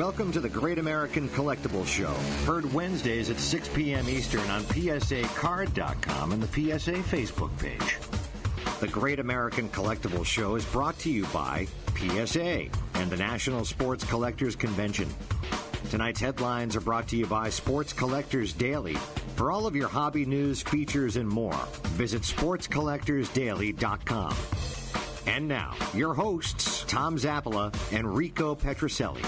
Welcome to the Great American Collectibles Show. Heard Wednesdays at 6 p.m. Eastern on PSAcard.com and the PSA Facebook page. The Great American Collectibles Show is brought to you by PSA and the National Sports Collectors Convention. Tonight's headlines are brought to you by Sports Collectors Daily. For all of your hobby news, features, and more, visit sportscollectorsdaily.com. And now, your hosts, Tom Zappola and Rico Petroselli.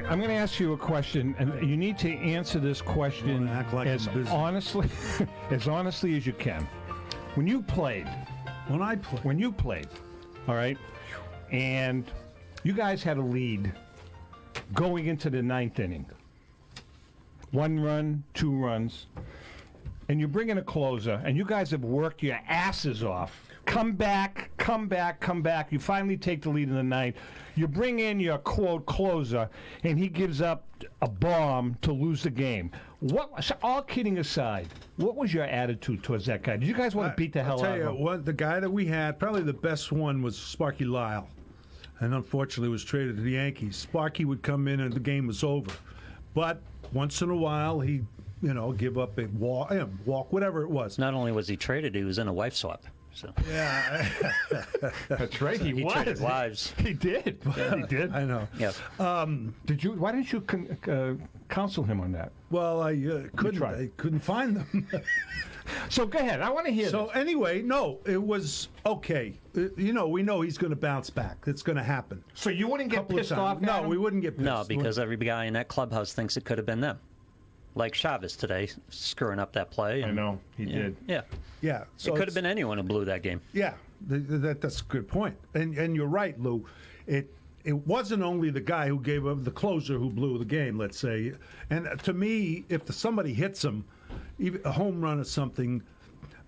I'm going to ask you a question, and you need to answer this question as honestly as you can. When you played, all right, and you guys had a lead going into the ninth inning, 1 run, 2 runs, and you bring in a closer, and you guys have worked your asses off. Come back. You finally take the lead in the ninth. You bring in your, quote, closer, and he gives up a bomb to lose the game. All kidding aside, what was your attitude towards that guy? Did you guys want to beat the hell out of him? I'll tell you what, the guy that we had, probably the best one was Sparky Lyle, and unfortunately was traded to the Yankees. Sparky would come in and the game was over. But once in a while, he'd give up a walk, whatever it was. Not only was he traded, he was in a wife swap. So. Yeah, that's right. He was. Traded wives. He did. Yeah, he did. I know. Yeah. Why didn't you counsel him on that? Well, I couldn't. I couldn't find them. So go ahead. I want to hear. So anyway, no, it was okay. We know he's going to bounce back. It's going to happen. So you wouldn't get pissed off? No, we wouldn't get pissed. No, because every guy in that clubhouse thinks it could have been them. Like Chavez today, screwing up that play. I know, he did. Yeah. Yeah. So it could have been anyone who blew that game. Yeah, that's a good point. And you're right, Lou. It wasn't only the guy who gave up the closer who blew the game, let's say. And to me, if somebody hits him, even a home run or something,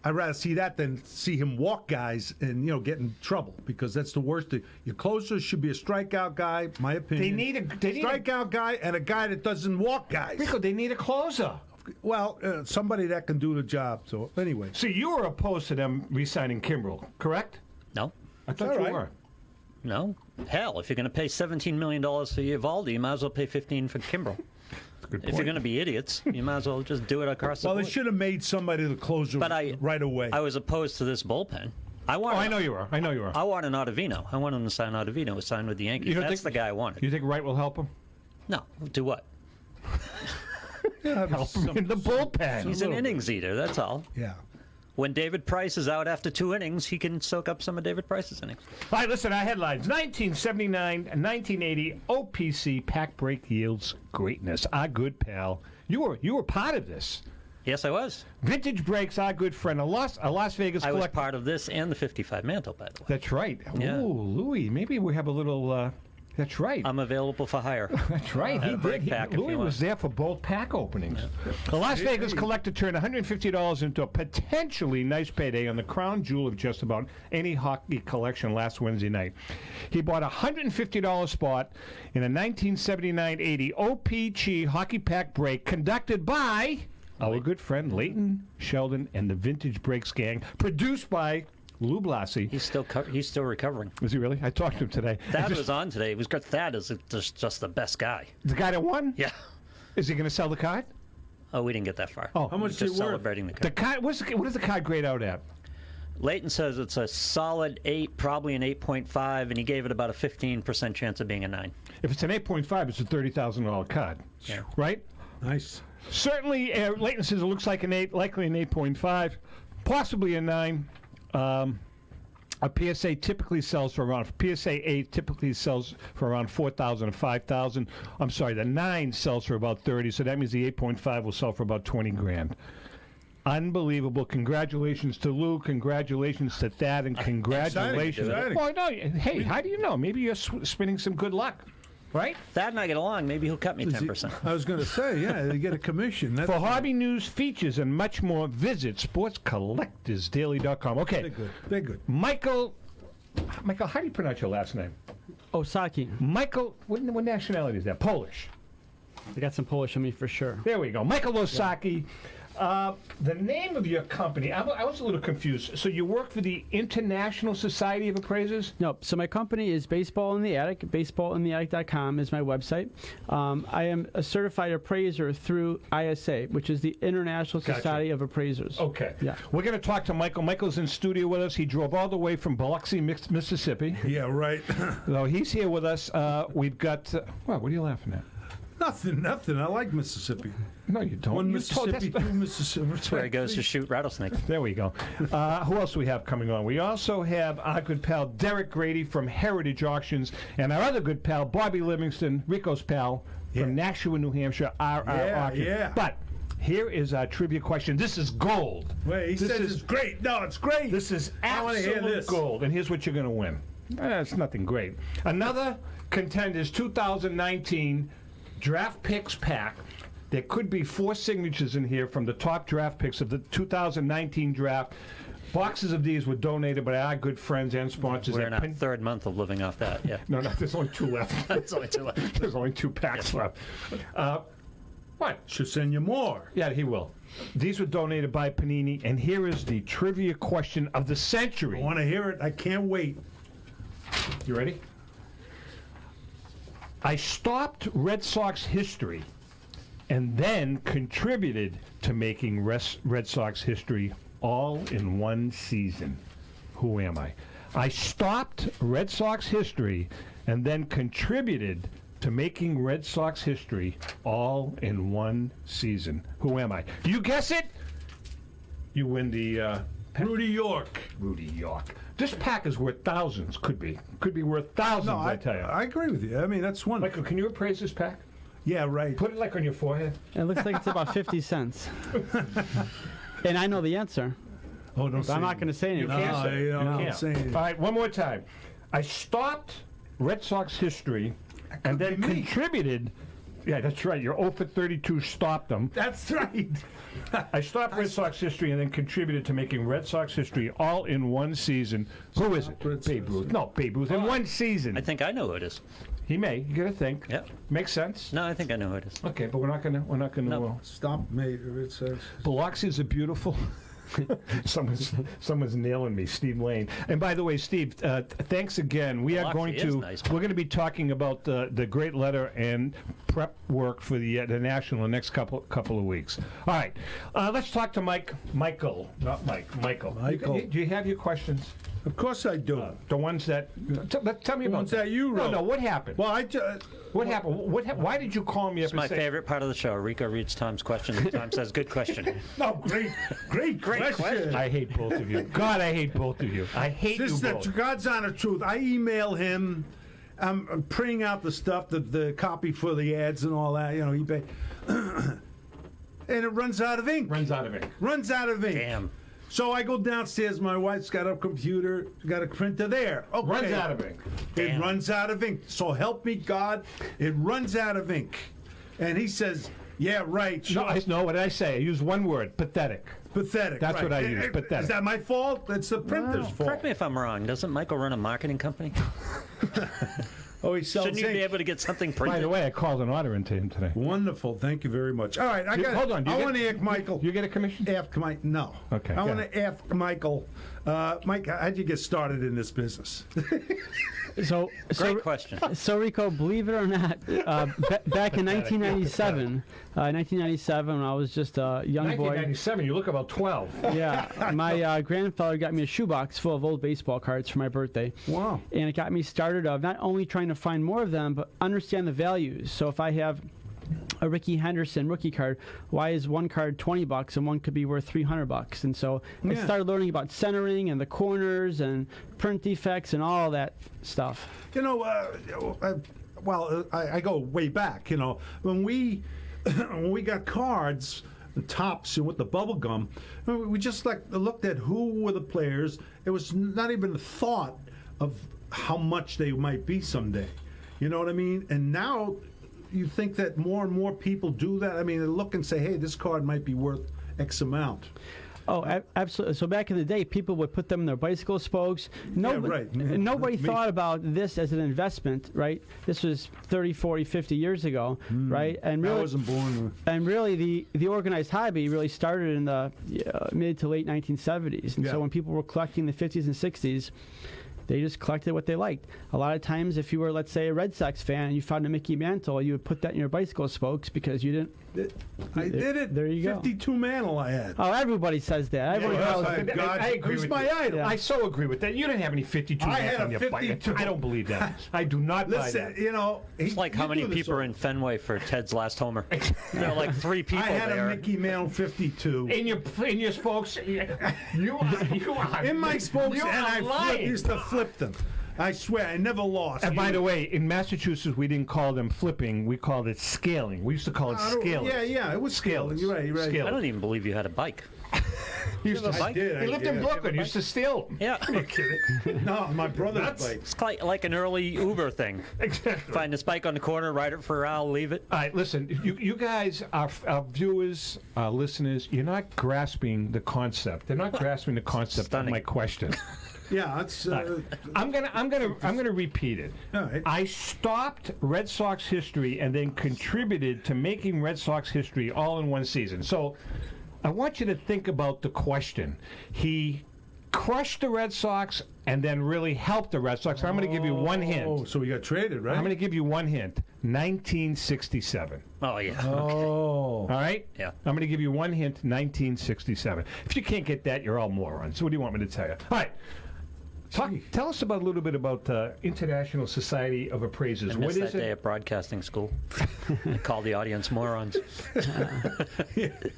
I'd rather see that than see him walk guys and get in trouble, because that's the worst thing. Your closer should be a strikeout guy, my opinion. They need a strikeout guy and a guy that doesn't walk guys. Rico, they need a closer. Well, somebody that can do the job. So anyway, so you were opposed to them re-signing Kimbrel, correct? No, I thought you were. No, hell, if you're going to pay $17 million for Eovaldi, you might as well pay $15 for Kimbrel. If you're going to be idiots, you might as well just do it across the board. Well, they should have made somebody the closer right away. I was opposed to this bullpen. I know you were. I want an Ottavino. I want him to sign Ottavino. He signed with the Yankees. That's the guy I wanted. You think Wright will help him? No. Do what? Help him in the bullpen. He's an innings eater, that's all. Yeah. When David Price is out after 2 innings, he can soak up some of David Price's innings. All right, listen, our headlines. 1979 and 1980, OPC pack break yields greatness. Our good pal. You were part of this. Yes, I was. Vintage breaks, our good friend. A Las Vegas I was part of this and the 55 mantle, by the way. That's right. Yeah. Ooh, Louis, maybe we have a little... That's right. I'm available for hire. That's right. He did. Louis was there for both pack openings. Yeah. The Las Vegas collector turned $150 into a potentially nice payday on the crown jewel of just about any hockey collection last Wednesday night. He bought a $150 spot in a 1979-80 OPC hockey pack break conducted by our good friend Leighton Sheldon and the Vintage Breaks gang, produced by Lou Blasi. He's still recovering. Is he really? I talked to him today. Thad was on today. It was good. Thad is just the best guy. The guy that won? Yeah. Is he going to sell the card? Oh, we didn't get that far. Oh, how much is it worth? Celebrating the card. The card. What does the card grade out at? Leighton says it's a solid 8, probably an 8.5, and he gave it about a 15% chance of being a 9. If it's an 8.5, it's a $30,000 card. Yeah. Right? Nice. Certainly, Leighton says it looks like an 8, likely an 8.5, possibly a 9. A PSA typically sells for around PSA 8 typically sells for around 4,000 or 5,000. I'm sorry, the 9 sells for about 30, so that means the 8.5 will sell for about 20 grand. Unbelievable! Congratulations to Lou. Congratulations to Thad, and congratulations. Exciting. Well, no, hey, how do you know? Maybe you're spinning some good luck. Right? Thad and I get along. Maybe he'll cut me 10%. I was going to say, yeah, they get a commission. For hobby news, features, and much more, visit sportscollectorsdaily.com. Okay. They're good. Michael, how do you pronounce your last name? Osacky. Michael, what nationality is that? Polish. I got some Polish in me for sure. There we go. Michael Osacky. The name of your company, I was a little confused. So you work for the International Society of Appraisers? No, so my company is Baseball in the Attic. BaseballInTheAttic.com is my website. I am a certified appraiser through ISA, which is the International Society of Appraisers. Okay. Yeah. We're going to talk to Michael. Michael's in studio with us. He drove all the way from Biloxi, Mississippi. Yeah, right. So he's here with us. We've got... what are you laughing at? Nothing. I like Mississippi. No, you don't. One You Mississippi, two Mississippi. That's where he goes to shoot rattlesnakes. There we go. Who else do we have coming on? We also have our good pal Derek Grady from Heritage Auctions, and our other good pal Bobby Livingston, Rico's pal from Nashua, New Hampshire, RR Auction. Yeah. But here is our trivia question. This is gold. Wait, he says it's great. No, it's great. This is I wanna hear absolute this. gold, and here's what you're going to win. It's nothing great. Another Contenders 2019 Draft Picks Pack. There could be 4 signatures in here from the top draft picks of the 2019 draft. Boxes of these were donated by our good friends and sponsors. We're in our third month of living off that. Yeah. No, there's only 2 left. That's only 2 left. There's only 2 packs left. What? Should send you more. Yeah, he will. These were donated by Panini, and here is the trivia question of the century. I want to hear it. I can't wait. You ready? I stopped Red Sox history and then contributed to making Red Sox history all in one season. Who am I? I stopped Red Sox history and then contributed to making Red Sox history all in one season. Who am I? You guess it? You win the... Rudy York. Rudy York. This pack is worth thousands. Could be worth thousands, No, I tell you. I agree with you. I mean, that's one. Michael, can you appraise this pack? Yeah, right. Put it like on your forehead. It looks like it's about 50 cents. And I know the answer. Oh, don't But say I'm not going to say anything. can't say it. don't Can't. say it. All right, one more time. I stopped Red Sox history and then be me. contributed. Yeah, that's right. You're 0 for 32, stopped them. That's right. I stopped Red Sox history and then contributed to making Red Sox history all in one season. Who is it? Red Babe Sox. Ruth. No, Babe Ruth. In one season. I think I know who it is. He may. You gotta think. Yep. Makes sense. No, I think I know who it is. Okay, but we're not gonna. No. Stop, mate. It says. Biloxi's a beautiful. someone's nailing me, Steve Lane. And by the way, Steve, thanks again. We are Biloxi going is to nice. we're going to be talking about the great letter and prep work for the national in the next couple of weeks. All right, let's talk to Michael, not Mike. Michael. Michael. Do you have your questions? Of course I do. The ones that tell me about ones that you wrote. No, what happened? Well, What happened? Why did you call me up It's and my say? favorite part of the show. Rico reads Tom's question, and Tom says, "Good question." No, great question. I hate both of you. God, I hate both of you. I hate This you is the both. God's honest truth. I email him. I'm printing out the stuff, the copy for the ads and all that. You know, eBay, and it runs out of ink. Runs out of ink. Runs out of ink. Damn. So I go downstairs. My wife's got a computer, got a printer there. Okay. Runs out of ink. It Damn. runs out of ink. So help me God, it runs out of ink. And he says, "Yeah, right. Sure. No, what did I say? I used one word: pathetic. Pathetic." That's right. what I use, pathetic. Is that my fault? It's the printer's fault. Correct me if I'm wrong. Doesn't Michael run a marketing company? Oh, he sells Shouldn't you ink. be able to get something By printed? the way, I called an order into him today. Wonderful. Thank you very much. All right, Hold on. I want to ask Michael. You get a commission? Ask Mike. No. Okay, I go want to ask Michael. Mike, how'd you get started in this business? Great question. So Rico, believe it or not, back in 1997, when I was just a young boy. 1997. You look about 12. Yeah, my grandfather got me a shoebox full of old baseball cards for my birthday. Wow. And it got me started of not only trying to find more of them, but understand the values. So if I have a Ricky Henderson rookie card, why is one card $20 and one could be worth $300? And so I Yeah. started learning about centering and the corners and print defects and all that stuff. You know, I go way back. You know, when we got cards, tops with the bubble gum, we just looked at who were the players. It was not even a thought of how much they might be someday. You know what I mean? And now you think that more and more people do that. I mean, they look and say, "Hey, this card might be worth X amount." Oh, absolutely. So back in the day, people would put them in their bicycle spokes. right. Nobody thought about this as an investment, right? This was 30, 40, 50 years ago, right? And really, I wasn't born. and really, the organized hobby really started in the mid to late 1970s. And so when people were collecting the 50s and 60s, they just collected what they liked. A lot of times, if you were, let's say, a Red Sox fan and you found a Mickey Mantle, you would put that in your bicycle spokes because you didn't. I did it. There you go. 52 Mantle I had. Oh, everybody says that. Everybody yes, knows. I agree with my you. idol. I so agree with that. You didn't have any 52 I Mans had on a your bike. 52. I don't believe that. I do not buy Listen, that. you know, It's like how many people are in Fenway for Ted's last homer. There are like 3 people I had there. a Mickey Mantle 52. In your spokes, you are In my spokes, you and are I lying. used to flip them. I swear, I never lost. And by the way, in Massachusetts, we didn't call them flipping. We called it scaling. We used to call it scaling. Yeah, it was scaling. You're right. Scalers. I don't even believe you had a bike. He used to I did. He lived in Brooklyn. He used to steal them. Yeah. Are you kidding? No, my brother's Nuts. bike. It's like an early Uber thing. Exactly. Find this bike on the corner, ride it for a while, leave it. All right, listen, you guys, our viewers, our listeners, you're not grasping the concept. They're not grasping the concept Stunning. of my question. Yeah, that's. I'm gonna repeat it. All right. I stopped Red Sox history and then contributed to making Red Sox history all in one season. So I want you to think about the question. He crushed the Red Sox and then really helped the Red Sox. I'm going to give you one hint. Oh, so we got traded, right? I'm going to give you one hint. 1967. Oh, yeah. Oh. All right? Yeah. I'm going to give you one hint, 1967. If you can't get that, you're all morons. So what do you want me to tell you? All right. Tell us about a little bit about the International Society of Appraisers. I what missed is that day it? at broadcasting school. I called the audience morons.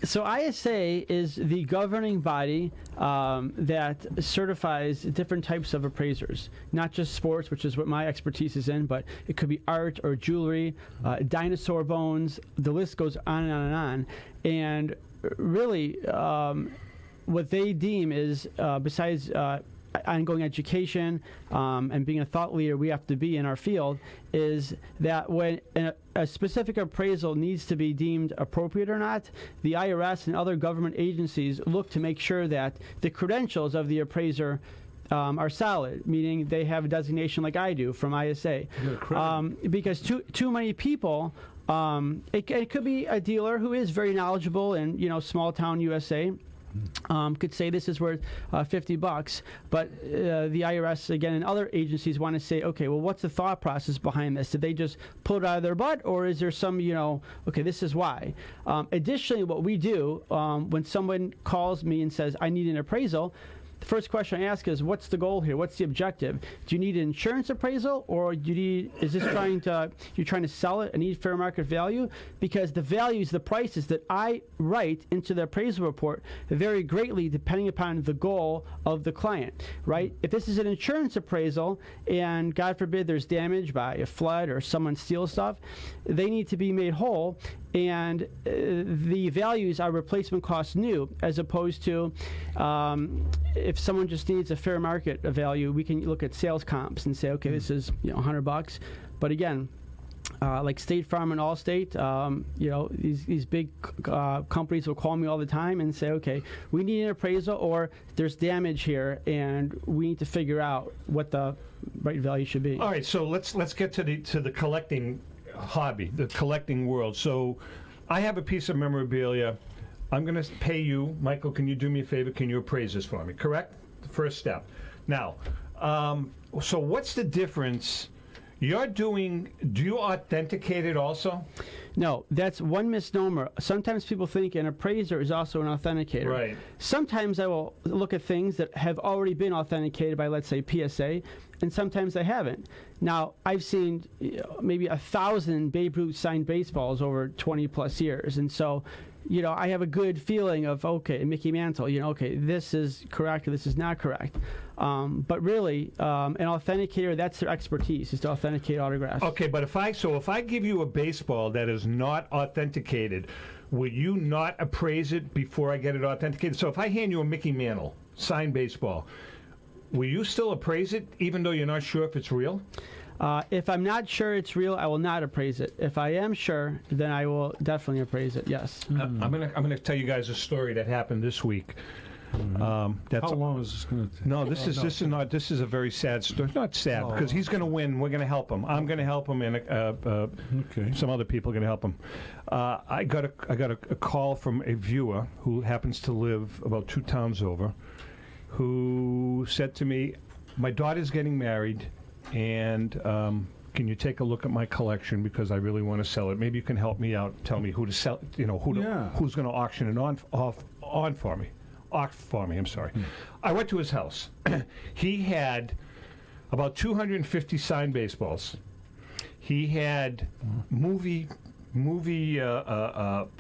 So ISA is the governing body that certifies different types of appraisers, not just sports, which is what my expertise is in, but it could be art or jewelry, dinosaur bones. The list goes on and on and on. And really, what they deem is, besides ongoing education and being a thought leader we have to be in our field, is that when a specific appraisal needs to be deemed appropriate or not, the IRS and other government agencies look to make sure that the credentials of the appraiser are solid, meaning they have a designation like I do from ISA. Because too many people, it could be a dealer who is very knowledgeable in small town USA, could say this is worth $50, but the IRS again and other agencies want to say, okay, well, what's the thought process behind this? Did they just pull it out of their butt, or is there some, okay, this is why? Additionally, what we do when someone calls me and says, I need an appraisal, the first question I ask is, what's the goal here? What's the objective? Do you need an insurance appraisal, or is this you're trying to sell it and need fair market value? Because the values, the prices that I write into the appraisal report vary greatly depending upon the goal of the client, right? If this is an insurance appraisal and God forbid there's damage by a flood or someone steals stuff, they need to be made whole, and the values are replacement cost new, as opposed to if someone just needs a fair market value, we can look at sales comps and say, okay, this is $100. But again, like State Farm and Allstate, these big companies will call me all the time and say, okay, we need an appraisal, or there's damage here, and we need to figure out what the right value should be. All right, so let's get to the collecting hobby, the collecting world. So I have a piece of memorabilia. I'm going to pay you. Michael, can you do me a favor? Can you appraise this for me? Correct? The first step. Now, so what's the difference? Do you authenticate it also? No, that's one misnomer. Sometimes people think an appraiser is also an authenticator. Right. Sometimes I will look at things that have already been authenticated by, let's say, PSA, and sometimes I haven't. Now, I've seen maybe 1,000 Babe Ruth signed baseballs over 20 plus years, and so I have a good feeling of, okay, Mickey Mantle, okay, this is correct or this is not correct. But really, an authenticator, that's their expertise, is to authenticate autographs. Okay, but if I give you a baseball that is not authenticated, will you not appraise it before I get it authenticated? So if I hand you a Mickey Mantle signed baseball, will you still appraise it even though you're not sure if it's real? If I'm not sure it's real, I will not appraise it. If I am sure, then I will definitely appraise it, yes. I'm gonna tell you guys a story that happened this week. That's How long is this going to take? No, this is a very sad story. Not sad because he's going to win. We're going to help him. I'm going to help him, and some other people are going to help him. I got a call from a viewer who happens to live about 2 towns over, who said to me, "My daughter's getting married, and can you take a look at my collection because I really want to sell it? Maybe you can help me out. Tell me who to sell. Who's going to auction it on for me." I'm sorry. I went to his house. He had about 250 signed baseballs. He had movie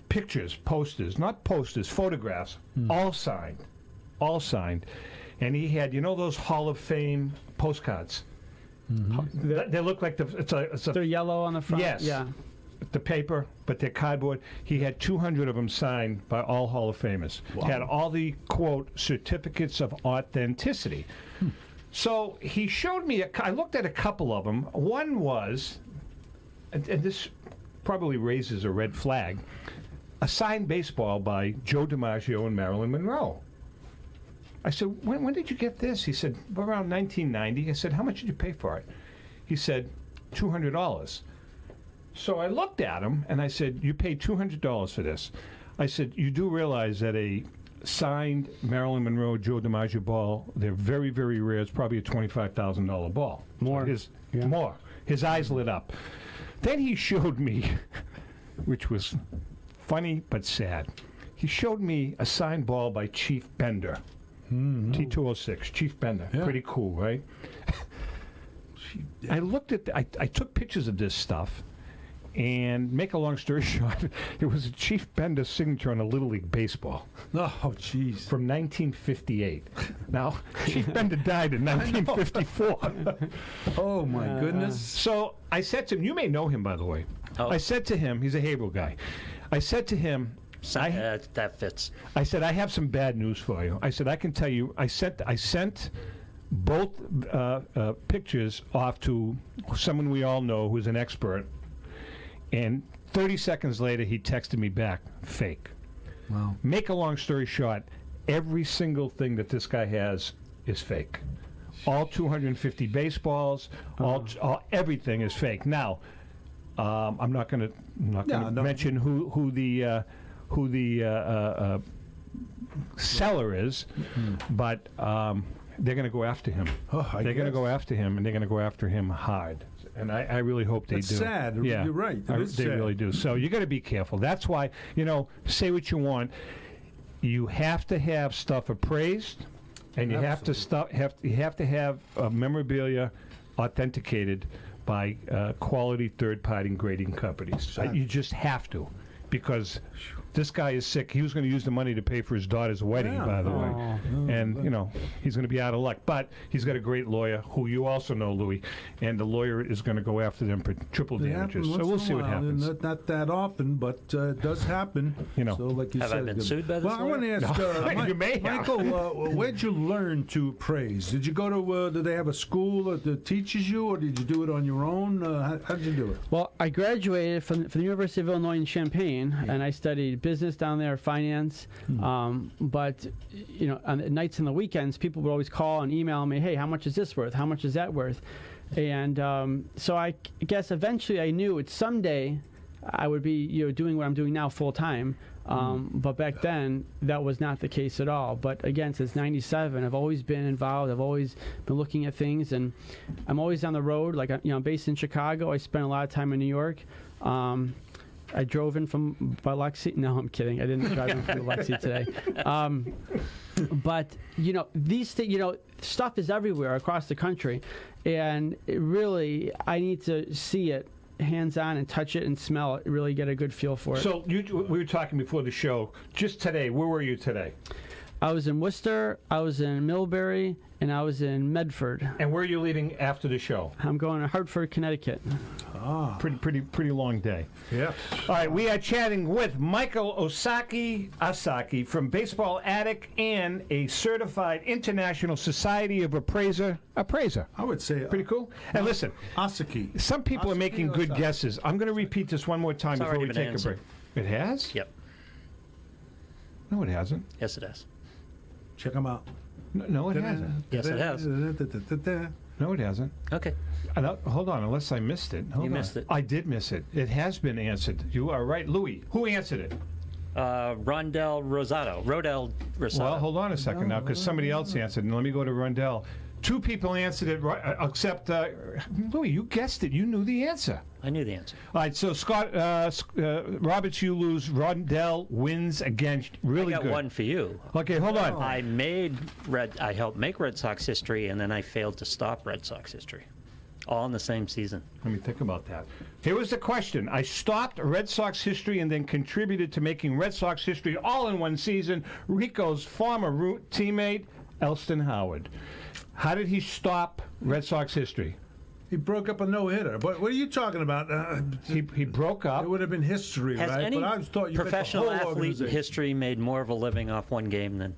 pictures, posters, not posters, photographs, all signed. And he had, those Hall of Fame postcards. They look like They're yellow on the front. Yes. Yeah. The paper, but they're cardboard. He had 200 of them signed by all Hall of Famers. Wow. Had all the, quote, certificates of authenticity. So he showed me, I looked at a couple of them. One was, and this probably raises a red flag, a signed baseball by Joe DiMaggio and Marilyn Monroe. I said, when did you get this? He said, around 1990. I said, how much did you pay for it? He said, $200. So I looked at him, and I said, you paid $200 for this. I said, you do realize that a signed Marilyn Monroe, Joe DiMaggio ball, they're very, very rare. It's probably a $25,000 ball. More. More. His eyes lit up. Then he showed me, which was funny but sad, he showed me a signed ball by Chief Bender. T206, Chief Bender. Yeah. Pretty cool, right? I looked at, I took pictures of this stuff. And make a long story short, it was a Chief Bender signature on a Little League baseball. Oh, jeez. From 1958. Now, Chief Bender died in 1954. Oh, my goodness. So I said to him, you may know him, by the way. Oh. I said to him, he's a Haverhill guy. I said to him, that fits. I said, I have some bad news for you. I said, I can tell you, I sent both pictures off to someone we all know who's an expert. And 30 seconds later, he texted me back, fake. Wow. Make a long story short, every single thing that this guy has is fake. All 250 baseballs, all everything is fake. Now, I'm not going to mention who the seller is, but they're going to go after him. They're going to go after him, and they're going to go after him hard. And I really hope they do. It's sad. Yeah, you're right. They really do. So you got to be careful. That's why, say what you want. You have to have stuff appraised, and you have to have memorabilia authenticated by quality third-party grading companies. You just have to, because this guy is sick. He was going to use the money to pay for his daughter's wedding, by the way. And, he's going to be out of luck. But he's got a great lawyer, who you also know, Louis, and the lawyer is going to go after them for triple damages. So we'll see what happens. Not that often, but it does happen. So, like you have said, I been sued by this lawyer? I want to ask you may have. Michael, where'd you learn to appraise? Did you go to, did they have a school that teaches you, or did you do it on your own? How did you do it? Well, I graduated from the University of Illinois in Champaign, and I studied business down there, finance. But on the nights and the weekends, people would always call and email me, "Hey, how much is this worth? How much is that worth?" And so I guess eventually I knew it someday I would be doing what I'm doing now full time. But back then that was not the case at all. But again, since '97, I've always been involved. I've always been looking at things, and I'm always on the road. Like I'm based in Chicago. I spent a lot of time in New York. I drove in from Biloxi. No, I'm kidding. I didn't drive in from Biloxi today. But these things, stuff is everywhere across the country, and I need to see it hands-on and touch it and smell it. Really get a good feel for it. So we were talking before the show. Just today, where were you today? I was in Worcester, I was in Millbury, and I was in Medford. And where are you leaving after the show? I'm going to Hartford, Connecticut. Pretty long day. Yeah. All right, we are chatting with Michael Osacky from Baseball Attic and a certified International Society of Appraiser. I would say pretty cool. And listen, Osacky. Some people are making good guesses. I'm going to repeat this one more time before we take a break. It has? Yep. No, it hasn't. Yes, it has. Check them out. No, it hasn't. Yes, it has. No, it hasn't. Okay. Hold on, unless I missed it. Hold You on. missed it. I did miss it. It has been answered. You are right. Louis, who answered it? Rodell Rosado. Well, hold on a second now, because somebody else answered. And let me go to Rondell. 2 people answered it, right, except Louis. You guessed it. You knew the answer. I knew the answer. All right. So Scott Roberts, you lose. Rondell wins again. Really I got good. one for you. Okay, hold on. I helped make Red Sox history, and then I failed to stop Red Sox history. All in the same season. Let me think about that. Here was the question. I stopped Red Sox history and then contributed to making Red Sox history all in one season. Rico's former teammate, Elston Howard. How did he stop Red Sox history? He broke up a no-hitter. But what are you talking about? He broke up. It would have been history, Has right? any But I was thought you meant the professional whole athlete in organization. history made more of a living off one game than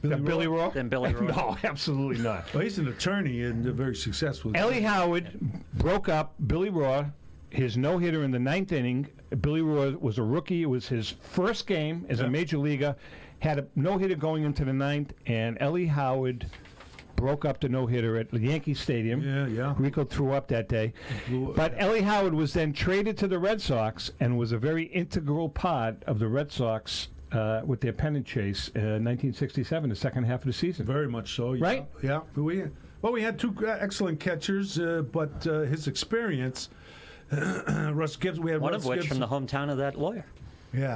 Billy Roy? Than Billy Roy? No, absolutely not. Well, he's an attorney and very successful. Ellie Howard broke up Billy Roy, his no-hitter in the 9th inning. Billy Roy was a rookie. It was his first game as a major leaguer. Had a no-hitter going into the 9th, and Ellie Howard broke up the no-hitter at Yankee Stadium. Yeah. Rico threw up that day. But Ellie Howard was then traded to the Red Sox and was a very integral part of the Red Sox with their pennant chase in 1967, the second half of the season. Very much so. Yeah. Right? Yeah. We had 2 excellent catchers, but his experience, Russ Gibbs. We had one Russ of which Gibson. from the hometown of that lawyer. Yeah.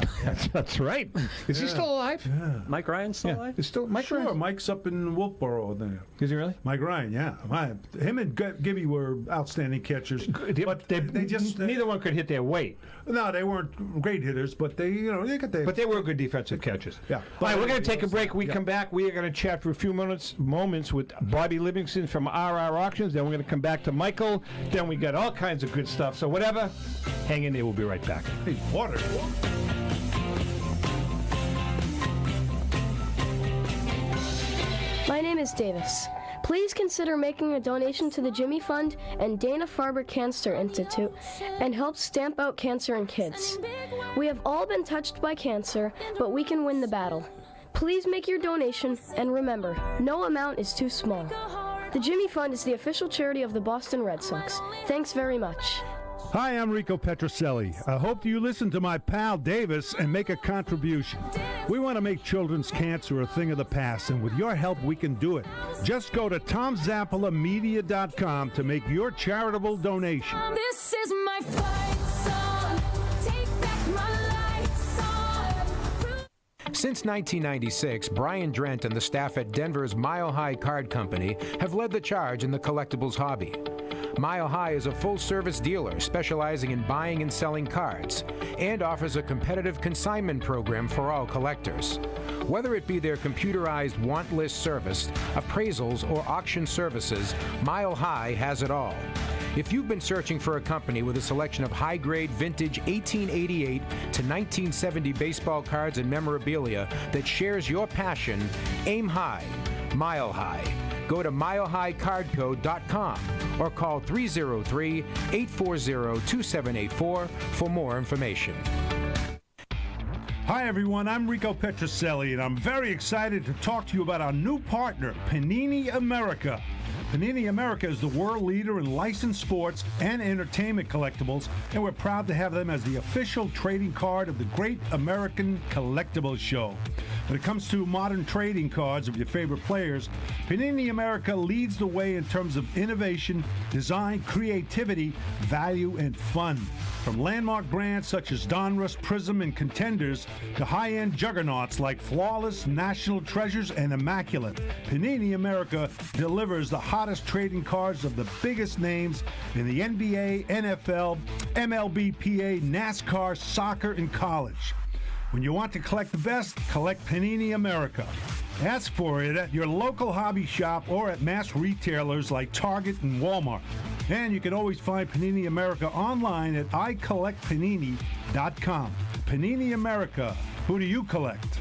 That's right. Is he still alive? Mike Ryan's still alive? Is still Mike Sure, Ryan? Mike's up in Wolfboro there. Is he really? Mike Ryan, yeah. Him and Gibby were outstanding catchers. But they just neither one could hit their weight. No, they weren't great hitters, but they got their. But they were good defensive catchers. Yeah. All right, we're going to take a break. We come back. We are going to chat for a few moments with Bobby Livingston from RR Auctions. Then we're going to come back to Michael. Then we got all kinds of good stuff. So whatever, hang in there. We'll be right back. Hey, water. My name is Davis. Please consider making a donation to the Jimmy Fund and Dana-Farber Cancer Institute and help stamp out cancer in kids. We have all been touched by cancer, but we can win the battle. Please make your donation, and remember, no amount is too small. The Jimmy Fund is the official charity of the Boston Red Sox. Thanks very much. Hi, I'm Rico Petroselli. I hope you listen to my pal Davis and make a contribution. We want to make children's cancer a thing of the past, and with your help, we can do it. Just go to TomZappalaMedia.com to make your charitable donation. This is my fight song. Take back my life song. Since 1996, Brian Drent and the staff at Denver's Mile High Card Company have led the charge in the collectibles hobby. Mile High is a full-service dealer specializing in buying and selling cards and offers a competitive consignment program for all collectors. Whether it be their computerized want list service, appraisals, or auction services, Mile High has it all. If you've been searching for a company with a selection of high-grade vintage 1888 to 1970 baseball cards and memorabilia that shares your passion, aim high, Mile High. Go to milehighcardco.com or call 303-840-2784 for more information. Hi, everyone. I'm Rico Petroselli, and I'm very excited to talk to you about our new partner, Panini America. Panini America is the world leader in licensed sports and entertainment collectibles, and we're proud to have them as the official trading card of the Great American Collectibles Show. When it comes to modern trading cards of your favorite players, Panini America leads the way in terms of innovation, design, creativity, value, and fun. From landmark brands such as Donruss, Prism, and Contenders to high-end juggernauts like Flawless, National Treasures, and Immaculate, Panini America delivers the hottest trading cards of the biggest names in the NBA, NFL, MLB, PA, NASCAR, soccer, and college. When you want to collect the best, collect Panini America. Ask for it at your local hobby shop or at mass retailers like Target and Walmart. And you can always find Panini America online at icollectpanini.com. Panini America. Who do you collect?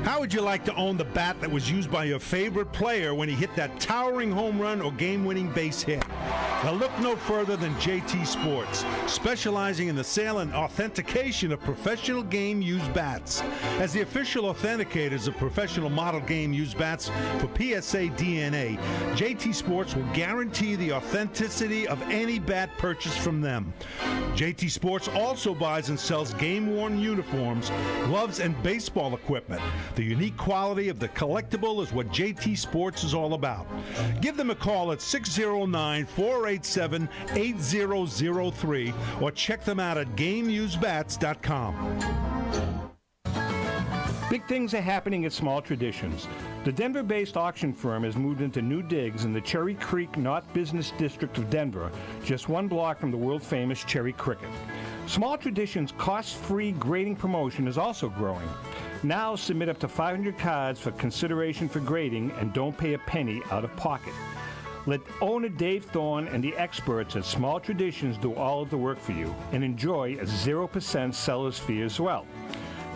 How would you like to own the bat that was used by your favorite player when he hit that towering home run or game-winning base hit? Now look no further than JT Sports, specializing in the sale and authentication of professional game used bats. As the official authenticators of professional model game used bats for PSA DNA, JT Sports will guarantee the authenticity of any bat purchased from them. JT Sports also buys and sells game-worn uniforms, gloves, and baseball equipment. The unique quality of the collectible is what JT Sports is all about. Give them a call at 609-487-8003 or check them out at GameUseBats.com. Big things are happening at Small Traditions. The Denver-based auction firm has moved into new digs in the Cherry Creek North Business District of Denver, just one block from the world-famous Cherry Cricket. Small Traditions' cost-free grading promotion is also growing. Now submit up to 500 cards for consideration for grading and don't pay a penny out of pocket. Let owner Dave Thorne and the experts at Small Traditions do all of the work for you and enjoy a 0% seller's fee as well.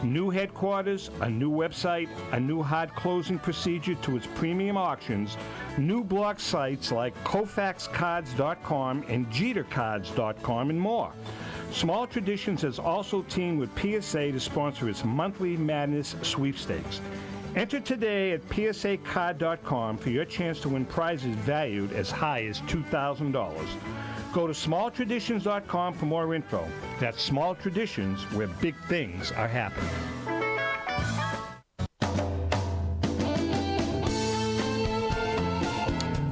New headquarters, a new website, a new hard closing procedure to its premium auctions, new blog sites like KoufaxCards.com and JeterCards.com, and more. Small Traditions has also teamed with PSA to sponsor its monthly Madness sweepstakes. Enter today at PSAcard.com for your chance to win prizes valued as high as $2,000. Go to smalltraditions.com for more info. That's Small Traditions, where big things are happening.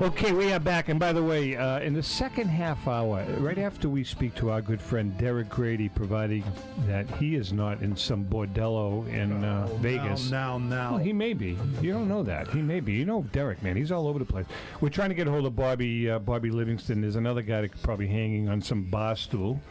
Okay, we are back. And by the way, in the second half hour, right after we speak to our good friend Derek Grady, providing that he is not in some bordello in Vegas. Now. Well, he may be. You don't know that. He may be. You know Derek, man. He's all over the place. We're trying to get a hold of Bobby Livingston. There's another guy that's probably hanging on some bar stool.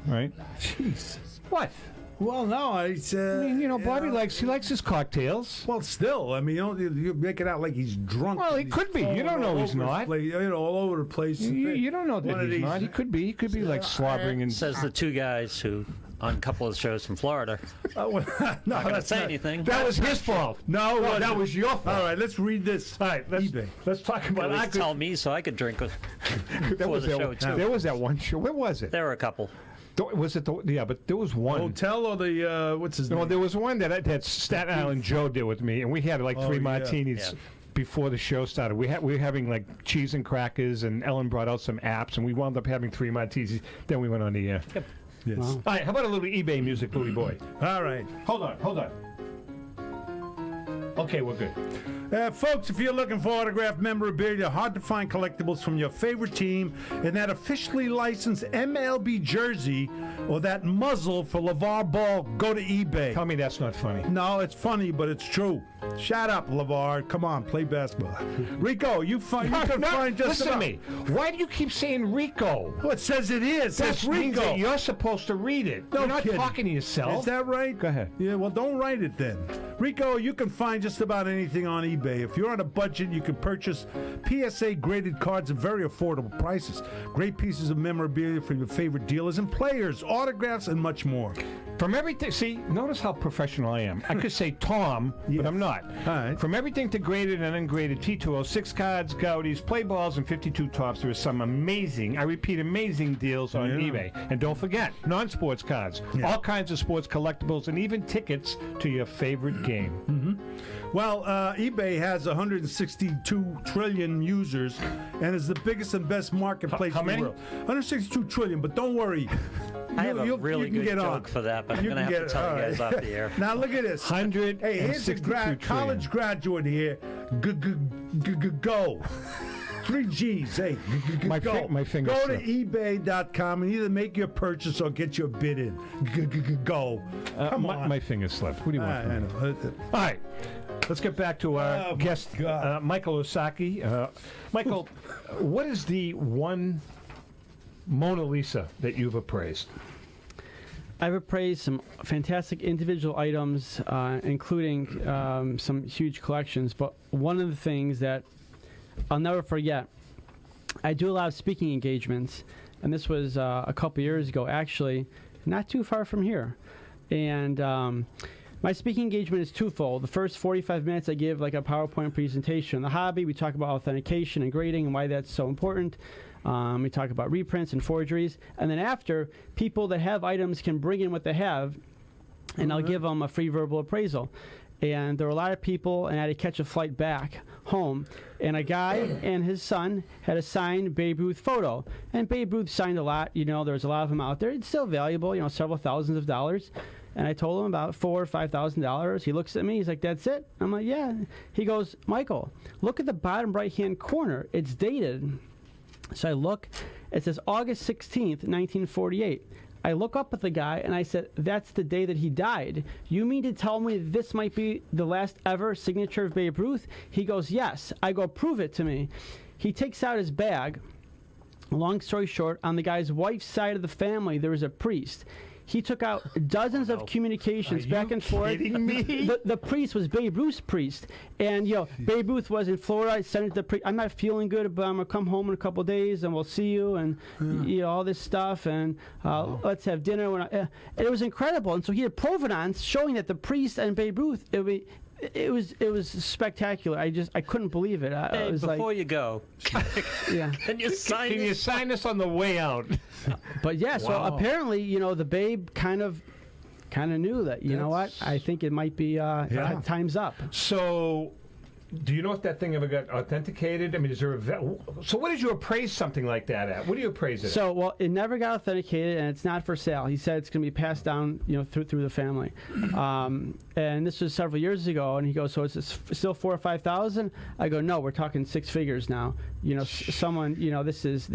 Right? Jeez. What? Well, no, it's. I mean, Bobby likes his cocktails. Well, still, I mean, you make it out like he's drunk. Well, he could be. You don't know he's not. All over the place. You don't know that he's not. He could be. He could be like slobbering and. Says the two guys who, on a couple of shows from Florida, not going to say anything. That was his fault. No, that was your fault. All right, let's read this. All right, let's talk about. At least tell me so I could drink before the show too. There was that one show. Where was it? There were a couple. Was it yeah? But there was one hotel or the what's his name? No, there was one that Staten Island Joe did with me, and we had like three martinis before the show started. We were having like cheese and crackers, and Ellen brought out some apps, and we wound up having 3 martinis. Then we went on the air. Yep. Yes. Wow. All right. How about a little eBay music, Louie Boy? All right. Hold on. Okay, we're good. Folks, if you're looking for autographed memorabilia, hard-to-find collectibles from your favorite team, and that officially licensed MLB jersey or that muzzle for LeVar Ball, go to eBay. Tell me that's not funny. No, it's funny, but it's true. Shut up, LeVar. Come on, play basketball. Rico, you can find just listen about. to me. Why do you keep saying Rico? Well, it says it is. That means Rico. that you're supposed to read it. No You're not kidding. talking to yourself. Is that right? Go ahead. Yeah, well, don't write it then. Rico, you can find just about anything on eBay. If you're on a budget, you can purchase PSA graded cards at very affordable prices. Great pieces of memorabilia from your favorite dealers and players, autographs, and much more. From everything, see, notice how professional I am. I could say Tom, but I'm not. All right. From everything to graded and ungraded T2O, 6 cards, Gaudies, play balls, and 52 tops, there is some amazing, I repeat, amazing deals on eBay. And don't forget, non-sports cards, all kinds of sports collectibles, and even tickets to your favorite game. Mm-hmm. Well, eBay has 162 trillion users and is the biggest and best marketplace in the world. 162 trillion, but don't worry. I have a really good joke for that, but I'm going to have to tell you guys off the air. Now look at this. 100. Hey, here's a college graduate here. Go. 3 G's. Hey, go. My finger Go slipped. to eBay.com and either make your purchase or get your bid in. Go. Come on. My finger slipped. What do you want from me? I know. All right. Let's get back to our guest, Michael Osacky. Michael, what is the one Mona Lisa that you've appraised? I've appraised some fantastic individual items, including some huge collections. But one of the things that I'll never forget, I do a lot of speaking engagements, and this was a couple years ago, actually, not too far from here. And my speaking engagement is twofold. The first 45 minutes I give like a PowerPoint presentation on the hobby. We talk about authentication and grading and why that's so important. We talk about reprints and forgeries. And then after, people that have items can bring in what they have, and I'll give them a free verbal appraisal. And there were a lot of people, and I had to catch a flight back home. And a guy and his son had a signed Babe Ruth photo. And Babe Ruth signed a lot. You know, there's a lot of them out there. It's still valuable, you know, several thousands of dollars. And I told him about $4,000 or $5,000. He looks at me. He's like, "That's it?" I'm like, "Yeah." He goes, "Michael, look at the bottom right-hand corner. It's dated." So I look. It says August 16th, 1948. I look up at the guy and I said, "That's the day that he died. You mean to tell me this might be the last ever signature of Babe Ruth?" He goes, "Yes." I go, "Prove it to me." He takes out his bag. Long story short, on the guy's wife's side of the family, there was a priest. He took out dozens of communications back and forth. Kidding me? The priest was Babe Ruth's priest, and you know Babe Ruth was in Florida. I sent it to the priest. "I'm not feeling good, but I'm gonna come home in a couple of days, and we'll see you, and you know all this stuff, and let's have dinner." And it was incredible. And so he had provenance showing that the priest and Babe Ruth. It was spectacular. I couldn't believe it. Hey, was before like, you go, yeah. can you sign Can you this? sign this on the way out? But yeah, so Wow. apparently, you know, the Babe kind of knew that. You know what? I think it might be time's up. So, do you know if that thing ever got authenticated? I mean, is there so what did you appraise something like that at? What do you appraise it at? So, well, it never got authenticated, and it's not for sale. He said it's going to be passed down, you know, through the family. And this was several years ago, and he goes, "So it's still 4,000 or 5,000?" I go, "No, we're talking six figures now. You know, someone, you know, this is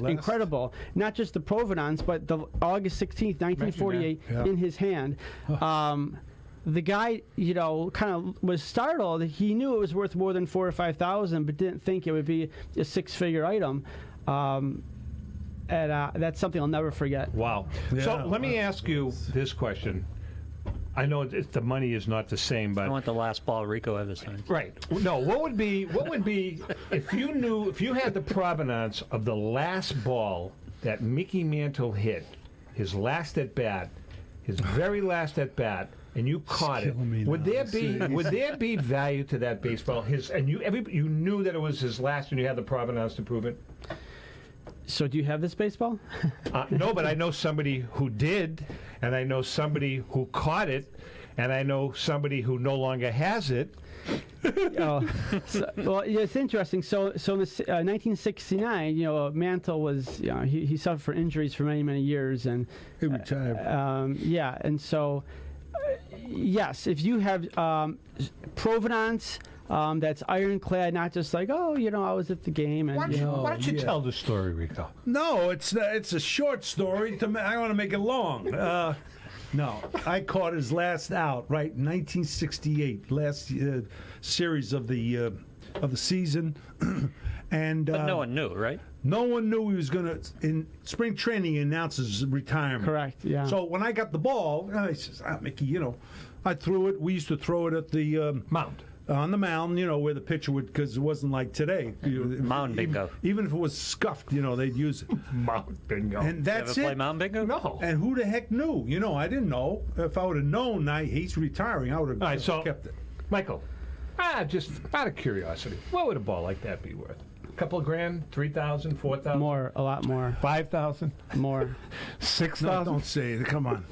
incredible. Not just the provenance, but the August 16th, 1948, in his hand." The guy, you know, kind of was startled. He knew it was worth more than 4,000 or 5,000, but didn't think it would be a six-figure item. And that's something I'll never forget. Wow. So let me ask you this question. I know the money is not the same, but I want the last ball Rico ever signed. right. No, what would be if you had the provenance of the last ball that Mickey Mantle hit, his last at bat, his very last at bat, and you caught it? Would there be value to that baseball? You knew that it was his last, and you had the provenance to prove it. So do you have this baseball? No, but I know somebody who did, and I know somebody who caught it, and I know somebody who no longer has it. Well, yeah, it's interesting. So in 1969, you know, Mantle was, you know, he suffered from injuries for many years, and He retired. and so yes, if you have provenance. That's ironclad, not just like, "Oh, you know, I was at the game." And Why don't you yeah. tell the story, Rico? No, it's a short story. I want to make it long. No, I caught his last out, right, 1968, last series of the season, and But no one knew, right? no one knew he was going to. In spring training, he announces retirement. Correct, yeah. So when I got the ball, I says, "Mickey, you know," I threw it. We used to throw it at the Mound. On the mound, you know, where the pitcher would, because it wasn't like today. Mound bingo. Even if it was scuffed, you know, they'd use it. Mound bingo. And that's You ever play it. Mound Bingo? No. And who the heck knew? You know, I didn't know. If I would have known he's retiring, I would have All right, so kept it. Michael, just out of curiosity, what would a ball like that be worth? A couple of grand, 3,000, 4,000, More, a lot more, 5,000, more. 6,000. No, don't say it. Come on.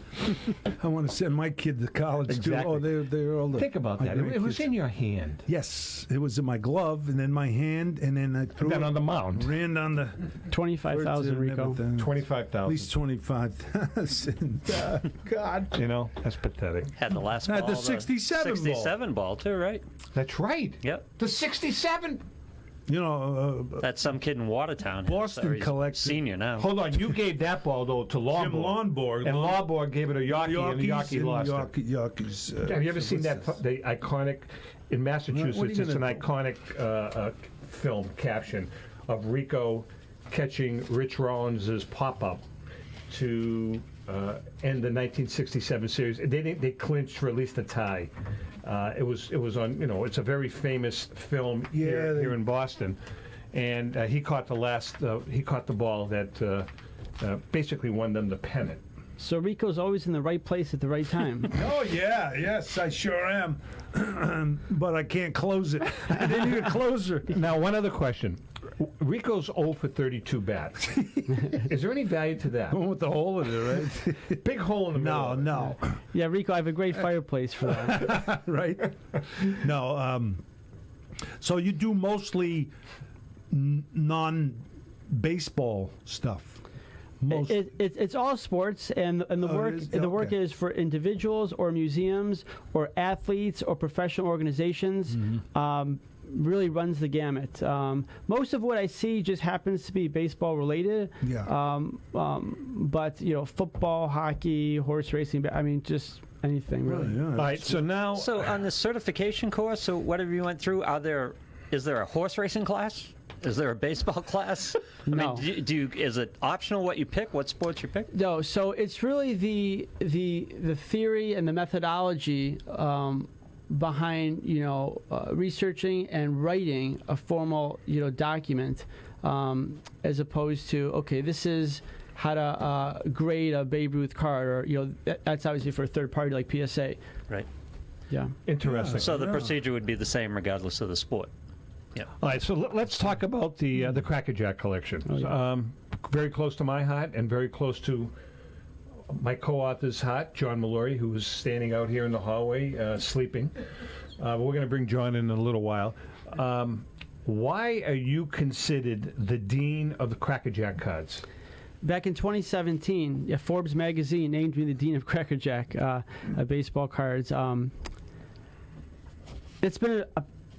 I want to send my kid to college Exactly. too. Oh, they're all the. Think about my that. It was grandkids. in your hand. Yes, it was in my glove, and then my hand, and then I threw Then it on the mound. ran on the 25,000, Rico. 25,000. At least 25,000. God. You know, that's pathetic. Had the last Had ball. the 67 ball. 67 ball, too, right? That's right. Yep. The 67. You know, That's some kid in Watertown. Boston He's collected- senior now. Hold on. You gave that ball, though, to Lawborg. Jim Lonborg. And Lawborg gave it a Yawkey, and the Yawkey lost it. Yankees. Have you ever seen that, the iconic, in Massachusetts, What are you it's an gonna do? iconic film caption of Rico catching Rich Rollins' pop-up to end the 1967 series. They clinched for at least a tie. It was on, you know, it's a very famous film here in Boston. And he caught the ball that basically won them the pennant. So Rico's always in the right place at the right time. Oh, yeah. Yes, I sure am. But I can't close it. I didn't need a closer. Now, one other question. Rico's 0 for 32 bats. Is there any value to that? The one with the hole in it, right? Big hole in the middle. No. Yeah, Rico, I have a great fireplace for that. Right? No. So you do mostly non-baseball stuff. Most. It's all sports, and the work is? the work Okay. is for individuals or museums or athletes or professional organizations. Really runs the gamut. Most of what I see just happens to be baseball related. Yeah. But football, hockey, horse racing. I mean, just anything really. Yeah, All right, so now... So on the certification course, so whatever you went through, is there a horse racing class? Is there a baseball class? No. I mean, is it optional what you pick, what sports you pick? No, so it's really the theory and the methodology behind researching and writing a formal document, as opposed to this is how to grade a Babe Ruth card, or that's obviously for a third party like PSA. Right. Yeah. Interesting. So the procedure would be the same regardless of the sport. Yeah. All right, so let's talk about the Cracker Jack collection. Very close to my heart and very close to my co-author's heart, John Mallory, who is standing out here in the hallway sleeping. We're going to bring John in a little while. Why are you considered the dean of the Cracker Jack cards? Back in 2017, Forbes magazine named me the dean of Cracker Jack baseball cards. It's been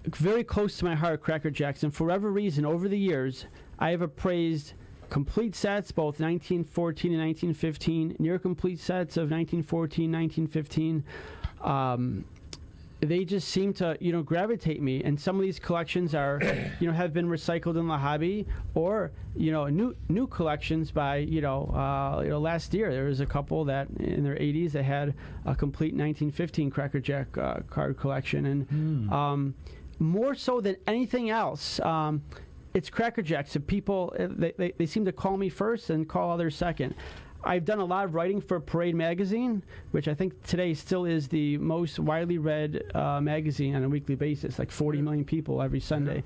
very close to my heart, Cracker Jacks, and for whatever reason, over the years, I have appraised complete sets, both 1914 and 1915, near complete sets of 1914, 1915. They just seem to, gravitate me. And some of these collections are, have been recycled in the hobby, or, new collections by, last year there was a couple that in their 80s that had a complete 1915 Cracker Jack card collection, and more so than anything else. It's Cracker Jacks. So people, they seem to call me first and call others second. I've done a lot of writing for Parade magazine, which I think today still is the most widely read magazine on a weekly basis, like 40 million people every Sunday.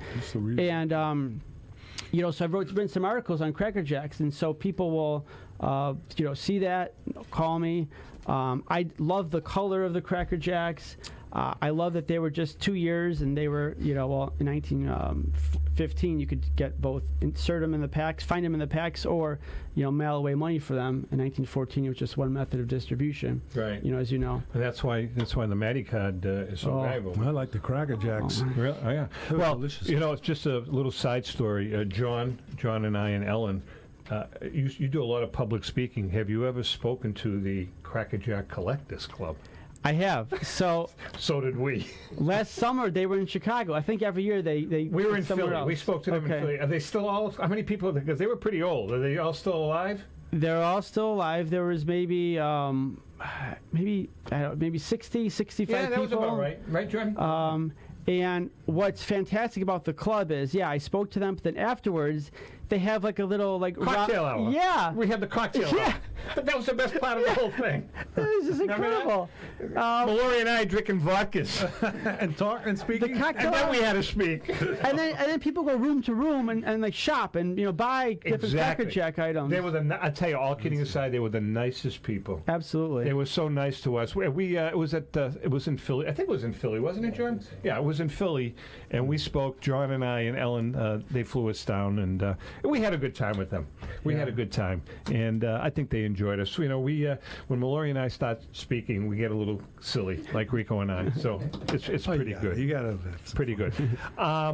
And, so I've written some articles on Cracker Jacks, and so people will, see that, call me. I love the color of the Cracker Jacks. I love that they were just 2 years, and they were, in 1915 you could get both, insert them in the packs, find them in the packs, or, mail away money for them. In 1914 it was just one method of distribution. Right. As you know. And that's why the Matty card is so valuable. I like the Cracker Jacks. Really? Oh, yeah. They're Well, delicious. it's just a little side story. John and I and Ellen, you do a lot of public speaking. Have you ever spoken to the Cracker Jack Collectors Club? I have. So did we. last summer they were in Chicago. I think every year they We were in somewhere Philly. else. We spoke to them in Philly. Are they still all? How many people? Because they were pretty old. Are they all still alive? They're all still alive. There was maybe 60, 65 Yeah, that people. was about right. Right, Jordan? And what's fantastic about the club is, I spoke to them, but then afterwards, they have like a little Cocktail hour. Yeah. We had the cocktail hour. But that was the best part of the whole thing. This is Remember that? incredible. Mallory and I drinking vodkas. And talk and speaking. The cocktail And then we hour. had to speak. And then people go room to room and like shop and buy different Cracker Jack items. They were I tell you, all kidding aside, they were the nicest people. Absolutely. They were so nice to us. It was in Philly. I think it was in Philly, wasn't it, John? Yeah, it was in Philly, and we spoke. John and I and Ellen, they flew us down, and we had a good time with them. We had a good time, and I think they enjoyed us. When Mallory and I start speaking, we get a little silly, like Rico and I. So it's pretty good. You gotta. It's pretty good. I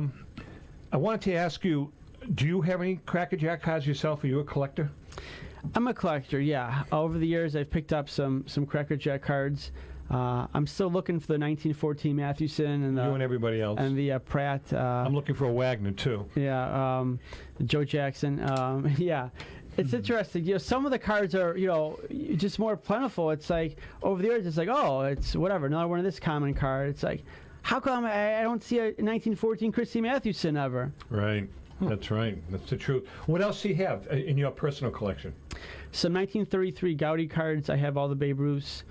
wanted to ask you, do you have any Cracker Jack cards yourself? Are you a collector? I'm a collector, yeah. Over the years, I've picked up some Cracker Jack cards. I'm still looking for the 1914 Mathewson and You and everybody else. and the Pratt. I'm looking for a Wagner, too. Yeah, Joe Jackson. Yeah, it's interesting. Some of the cards are, just more plentiful. It's like over the years, it's like, oh, it's whatever. Another one of this common card. It's like, how come I don't see a 1914 Christy Mathewson ever? Right. That's right. That's the truth. What else do you have in your personal collection? Some 1933 Gowdy cards. I have all the Babe Ruths.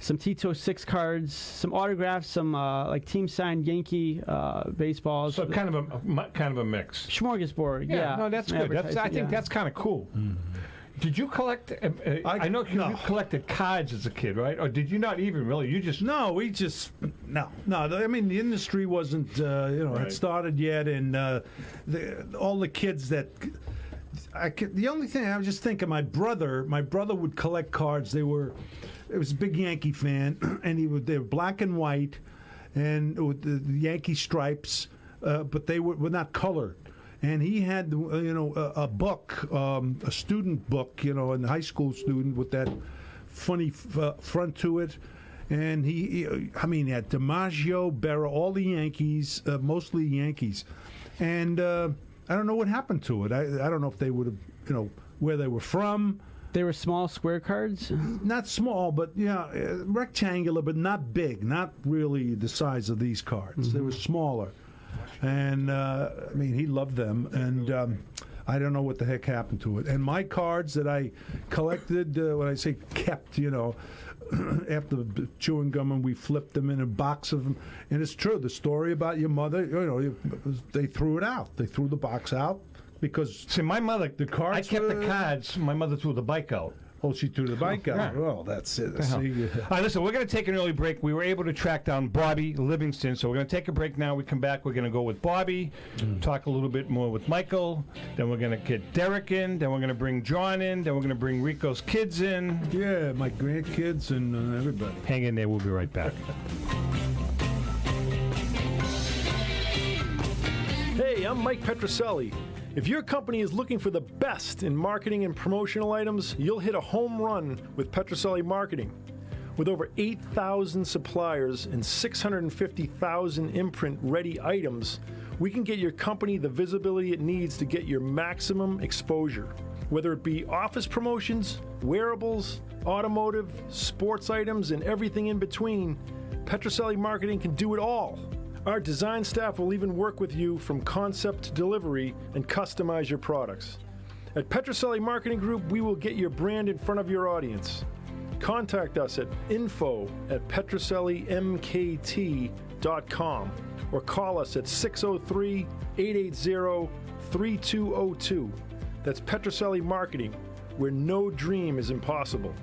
some Tito 6 cards, some autographs, some like team signed Yankee baseballs. So kind of a mix. Smorgasbord. Yeah. No, that's some good. I think yeah. that's kind of cool. Did you collect? I know you collected cards as a kid, right? Or did you not even really? You just No, I mean, the industry wasn't, had started yet, and all the kids that. The only thing I was just thinking, my brother would collect cards. It was a big Yankee fan, and they were black and white, and with the Yankee stripes, but they were not colored. And he had, a book, a student book, a high school student with that funny front to it. And he had DiMaggio, Berra, all the Yankees, mostly Yankees. And I don't know what happened to it. I don't know if they would have, where they were from. They were small square cards? Not small, but rectangular, but not big. Not really the size of these cards. Mm-hmm. They were smaller. And, he loved them. And I don't know what the heck happened to it. And my cards that I collected, when I say kept, after the chewing gum, and we flipped them in a box of them. And it's true, the story about your mother, they threw it out. They threw the box out because... See, my mother, the cards I kept the cards. My mother threw the bike out. Oh, she threw the bike out. Yeah. Well, that's it. All right, listen, we're going to take an early break. We were able to track down Bobby Livingston, so we're going to take a break now. We come back, we're going to go with Bobby, talk a little bit more with Michael, then we're going to get Derek in, then we're going to bring John in, then we're going to bring Rico's kids in. Yeah, my grandkids and everybody. Hang in there, we'll be right back. Hey, I'm Mike Petroselli. If your company is looking for the best in marketing and promotional items, you'll hit a home run with Petroselli Marketing. With over 8,000 suppliers and 650,000 imprint-ready items, we can get your company the visibility it needs to get your maximum exposure. Whether it be office promotions, wearables, automotive, sports items, and everything in between, Petroselli Marketing can do it all. Our design staff will even work with you from concept to delivery and customize your products. At Petroselli Marketing Group, we will get your brand in front of your audience. Contact us at info@petrosellimkt.com or call us at 603-880-3202. That's Petroselli Marketing, where no dream is impossible.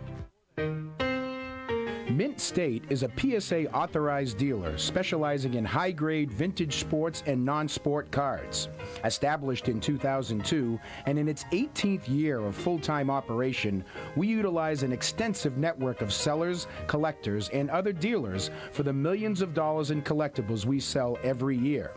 Mint State is a PSA authorized dealer specializing in high-grade vintage sports and non-sport cards. Established in 2002 and in its 18th year of full-time operation, we utilize an extensive network of sellers, collectors, and other dealers for the millions of dollars in collectibles we sell every year.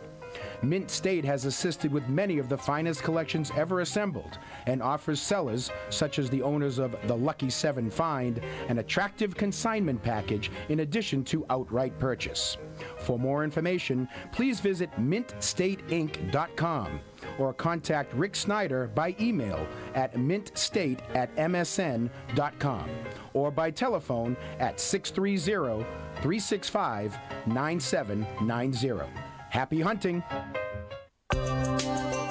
Mint State has assisted with many of the finest collections ever assembled and offers sellers, such as the owners of the Lucky 7 Find, an attractive consignment package in addition to outright purchase. For more information, please visit mintstateinc.com or contact Rick Snyder by email at mintstate@msn.com or by telephone at 630-365-9790. Happy hunting!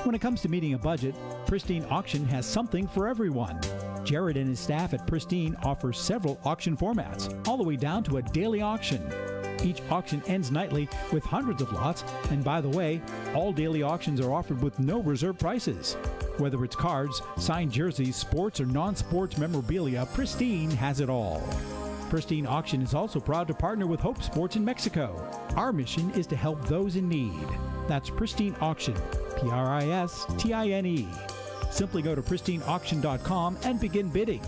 When it comes to meeting a budget, Pristine Auction has something for everyone. Jared and his staff at Pristine offer several auction formats, all the way down to a daily auction. Each auction ends nightly with hundreds of lots, and by the way, all daily auctions are offered with no reserve prices. Whether it's cards, signed jerseys, sports, or non-sports memorabilia, Pristine has it all. Pristine Auction is also proud to partner with Hope Sports in Mexico. Our mission is to help those in need. That's Pristine Auction, Pristine. Simply go to pristineauction.com and begin bidding.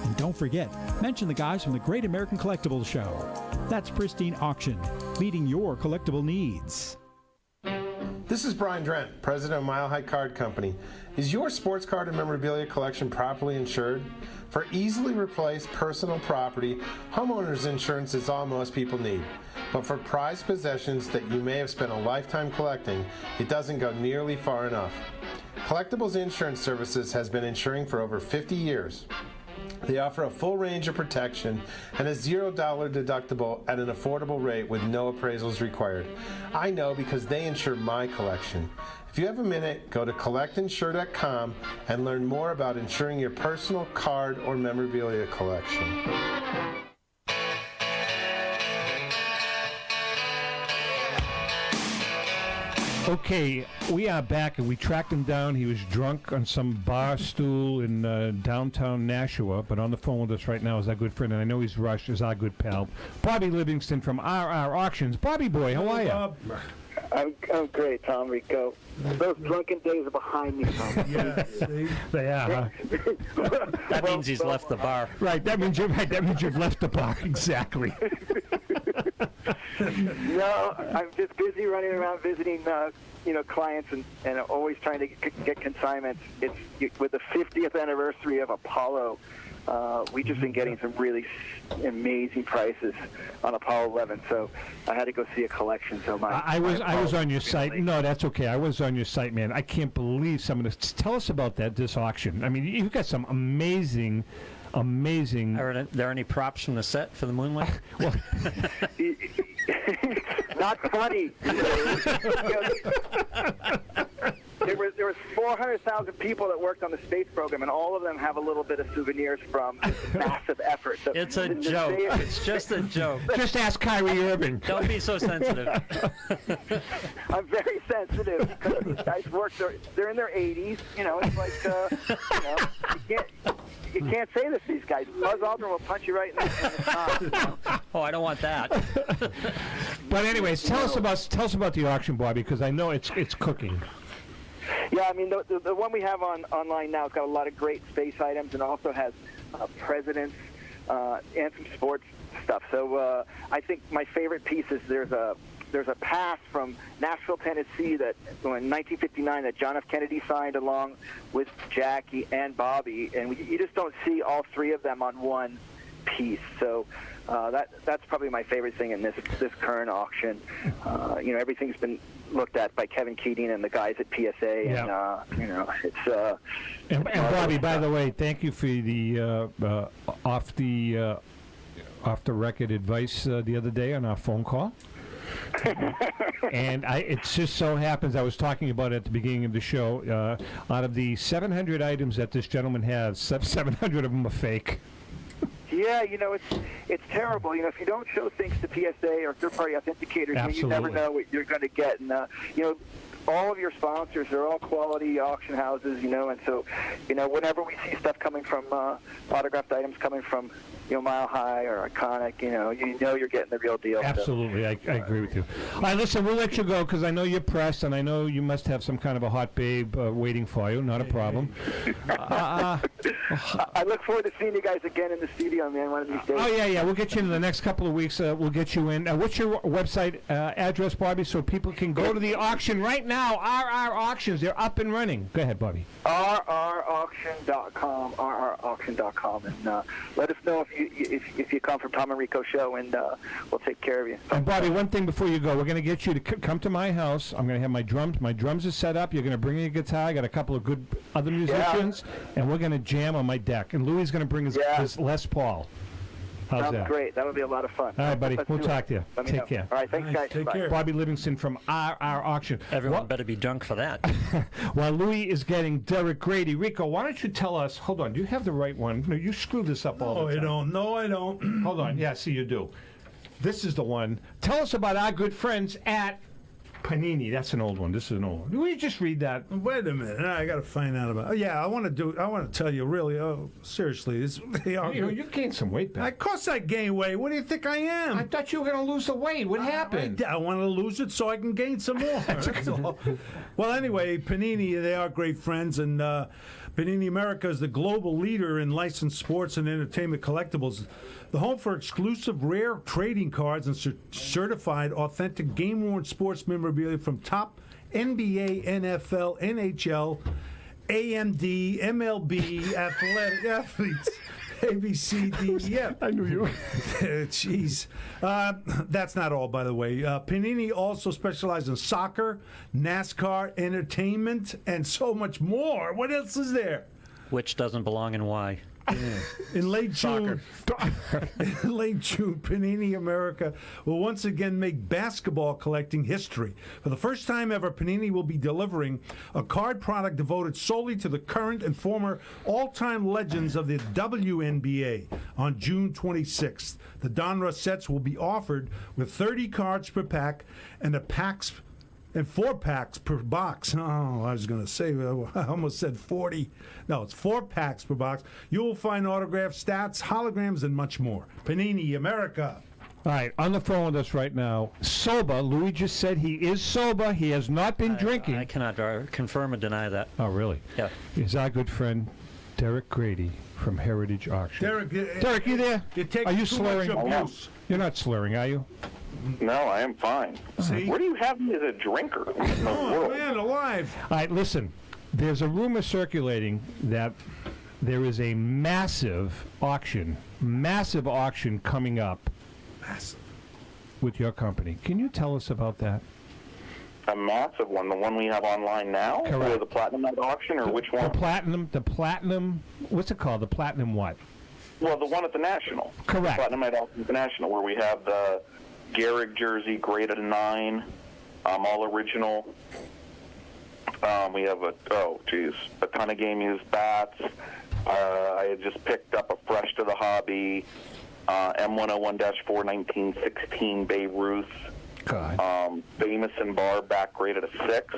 And don't forget, mention the guys from the Great American Collectibles Show. That's Pristine Auction, meeting your collectible needs. This is Brian Drent, president of Mile High Card Company. Is your sports card and memorabilia collection properly insured? For easily replaced personal property, homeowners insurance is all most people need. But for prized possessions that you may have spent a lifetime collecting, it doesn't go nearly far enough. Collectibles Insurance Services has been insuring for over 50 years. They offer a full range of protection and a $0 deductible at an affordable rate with no appraisals required. I know because they insure my collection. If you have a minute, go to collectinsure.com and learn more about insuring your personal card or memorabilia collection. Okay, we are back, and we tracked him down. He was drunk on some bar stool in downtown Nashua, but on the phone with us right now is our good friend, and I know he's rushed, is our good pal, Bobby Livingston from RR Auctions. Bobby boy, how are you? I'm great, Tom, Rico. Those drunken days are behind me, Tom. Yeah, see? They are, huh? That means he's left the bar. Right, that means you've left the bar, exactly. No, I'm just busy running around visiting, clients and always trying to get consignments. It's with the 50th anniversary of Apollo. We've just been getting some really amazing prices on Apollo 11, so I had to go see a collection. So I was on your site. No, that's okay. I was on your site, man. I can't believe some of this. Tell us about this auction. I mean, you've got some amazing. Are there any props from the set for the Moonlight? Well, not funny. There was 400,000 people that worked on the space program, and all of them have a little bit of souvenirs from this massive effort. So it's a joke. It's just a joke. Just ask Kyrie Irving. Don't be so sensitive. I'm very sensitive because these guys work. They're in their 80s. It's like you can't say this to these guys. Buzz Aldrin will punch you right in the top. Oh, I don't want that. But anyways, tell us about the auction, Bobby, because I know it's cooking. Yeah, I mean, the one we have online now has got a lot of great space items and also has presidents and some sports stuff. So I think my favorite piece is there's a pass from Nashville, Tennessee that in 1959 that John F. Kennedy signed along with Jackie and Bobby, and you just don't see all three of them on one piece. So that's probably my favorite thing in this current auction. Everything's been looked at by Kevin Keating and the guys at PSA, and it's. And Bobby, by the way, thank you for the off the record advice the other day on our phone call. And it just so happens, I was talking about it at the beginning of the show, out of the 700 items that this gentleman has, 700 of them are fake. Yeah, it's terrible. If you don't show things to PSA or third-party authenticators, you never know what you're going to get. And all of your sponsors are all quality auction houses, and so whenever we see stuff coming from autographed items coming from Mile High or Iconic, you're getting the real deal. Absolutely, I agree with you. All right, listen, we'll let you go because I know you're pressed, and I know you must have some kind of a hot babe waiting for you. Not a problem. I look forward to seeing you guys again in the studio, man, one of these days. Oh, yeah. We'll get you in the next couple of weeks. We'll get you in. What's your website address, Bobby, so people can go to the auction right now? RR Auctions, they're up and running. Go ahead, Bobby. rrauction.com, rrauction.com, and let us know if you come from Tom and Rico show, and we'll take care of you. And Bobby, one thing before you go, we're going to get you to come to my house. I'm going to have my drums. My drums are set up. You're going to bring in a guitar. I got a couple of good other musicians, and we're going to jam on my deck. And Louis is going to bring his Les Paul. How's Sounds that? Great. That would be a lot of fun. All right, buddy. We'll talk to you. Take care. All right. Thanks, guys. Take Bye. care. Bobby Livingston from RR Auction. Everyone better be drunk for that. While Louis is getting Derek Grady, Rico, why don't you tell us? Hold on. Do you have the right one? No, you screw this up all the time. No, I don't. Hold on. Yeah, see, you do. This is the one. Tell us about our good friends at Panini. That's an old one. This is an old one. Will you just read that? Wait a minute. I got to find out about. I want to tell you really. Seriously, you gained some weight back. Of course, I gained weight. What do you think I am? I thought you were going to lose the weight. What happened? I want to lose it so I can gain some more. That's all. Well, anyway, Panini. They are great friends, and Panini America is the global leader in licensed sports and entertainment collectibles. The home for exclusive rare trading cards and certified authentic game-worn sports memorabilia from top NBA, NFL, NHL, AMD, MLB, athletes, ABCDEF. I knew you. Jeez. That's not all, by the way. Panini also specializes in soccer, NASCAR, entertainment, and so much more. What else is there? Which doesn't belong in why? In late June, Panini America will once again make basketball collecting history. For the first time ever, Panini will be delivering a card product devoted solely to the current and former all-time legends of the WNBA on June 26th. The Donruss sets will be offered with 30 cards per pack, and the packs And 4-packs per box. Oh, I was going to say, I almost said 40. No, it's 4 packs per box. You will find autographs, stats, holograms, and much more. Panini America. All right, on the phone with us right now, sober. Louis just said he is sober. He has not been drinking. I cannot confirm or deny that. Oh, really? Yeah. Is our good friend Derek Grady from Heritage Auction. Derek, you there? Are you slurring? Abuse. You're not slurring, are you? No, I am fine. See? Where do you have me as a drinker? Oh, man, alive. All right, listen. There's a rumor circulating that there is a massive auction coming up. Massive. With your company. Can you tell us about that? A massive one, the one we have online now? Correct. Or the Platinum Night Auction, or which one? The Platinum, what's it called? The Platinum what? Well, the one at the National. Correct. The Platinum Night Auction at the National, where we have the Gehrig jersey, graded a 9, all original. We have a ton of game used bats. I had just picked up a fresh to the hobby M101-4 1916 Babe Ruth. God. Famous and Bar back graded a 6.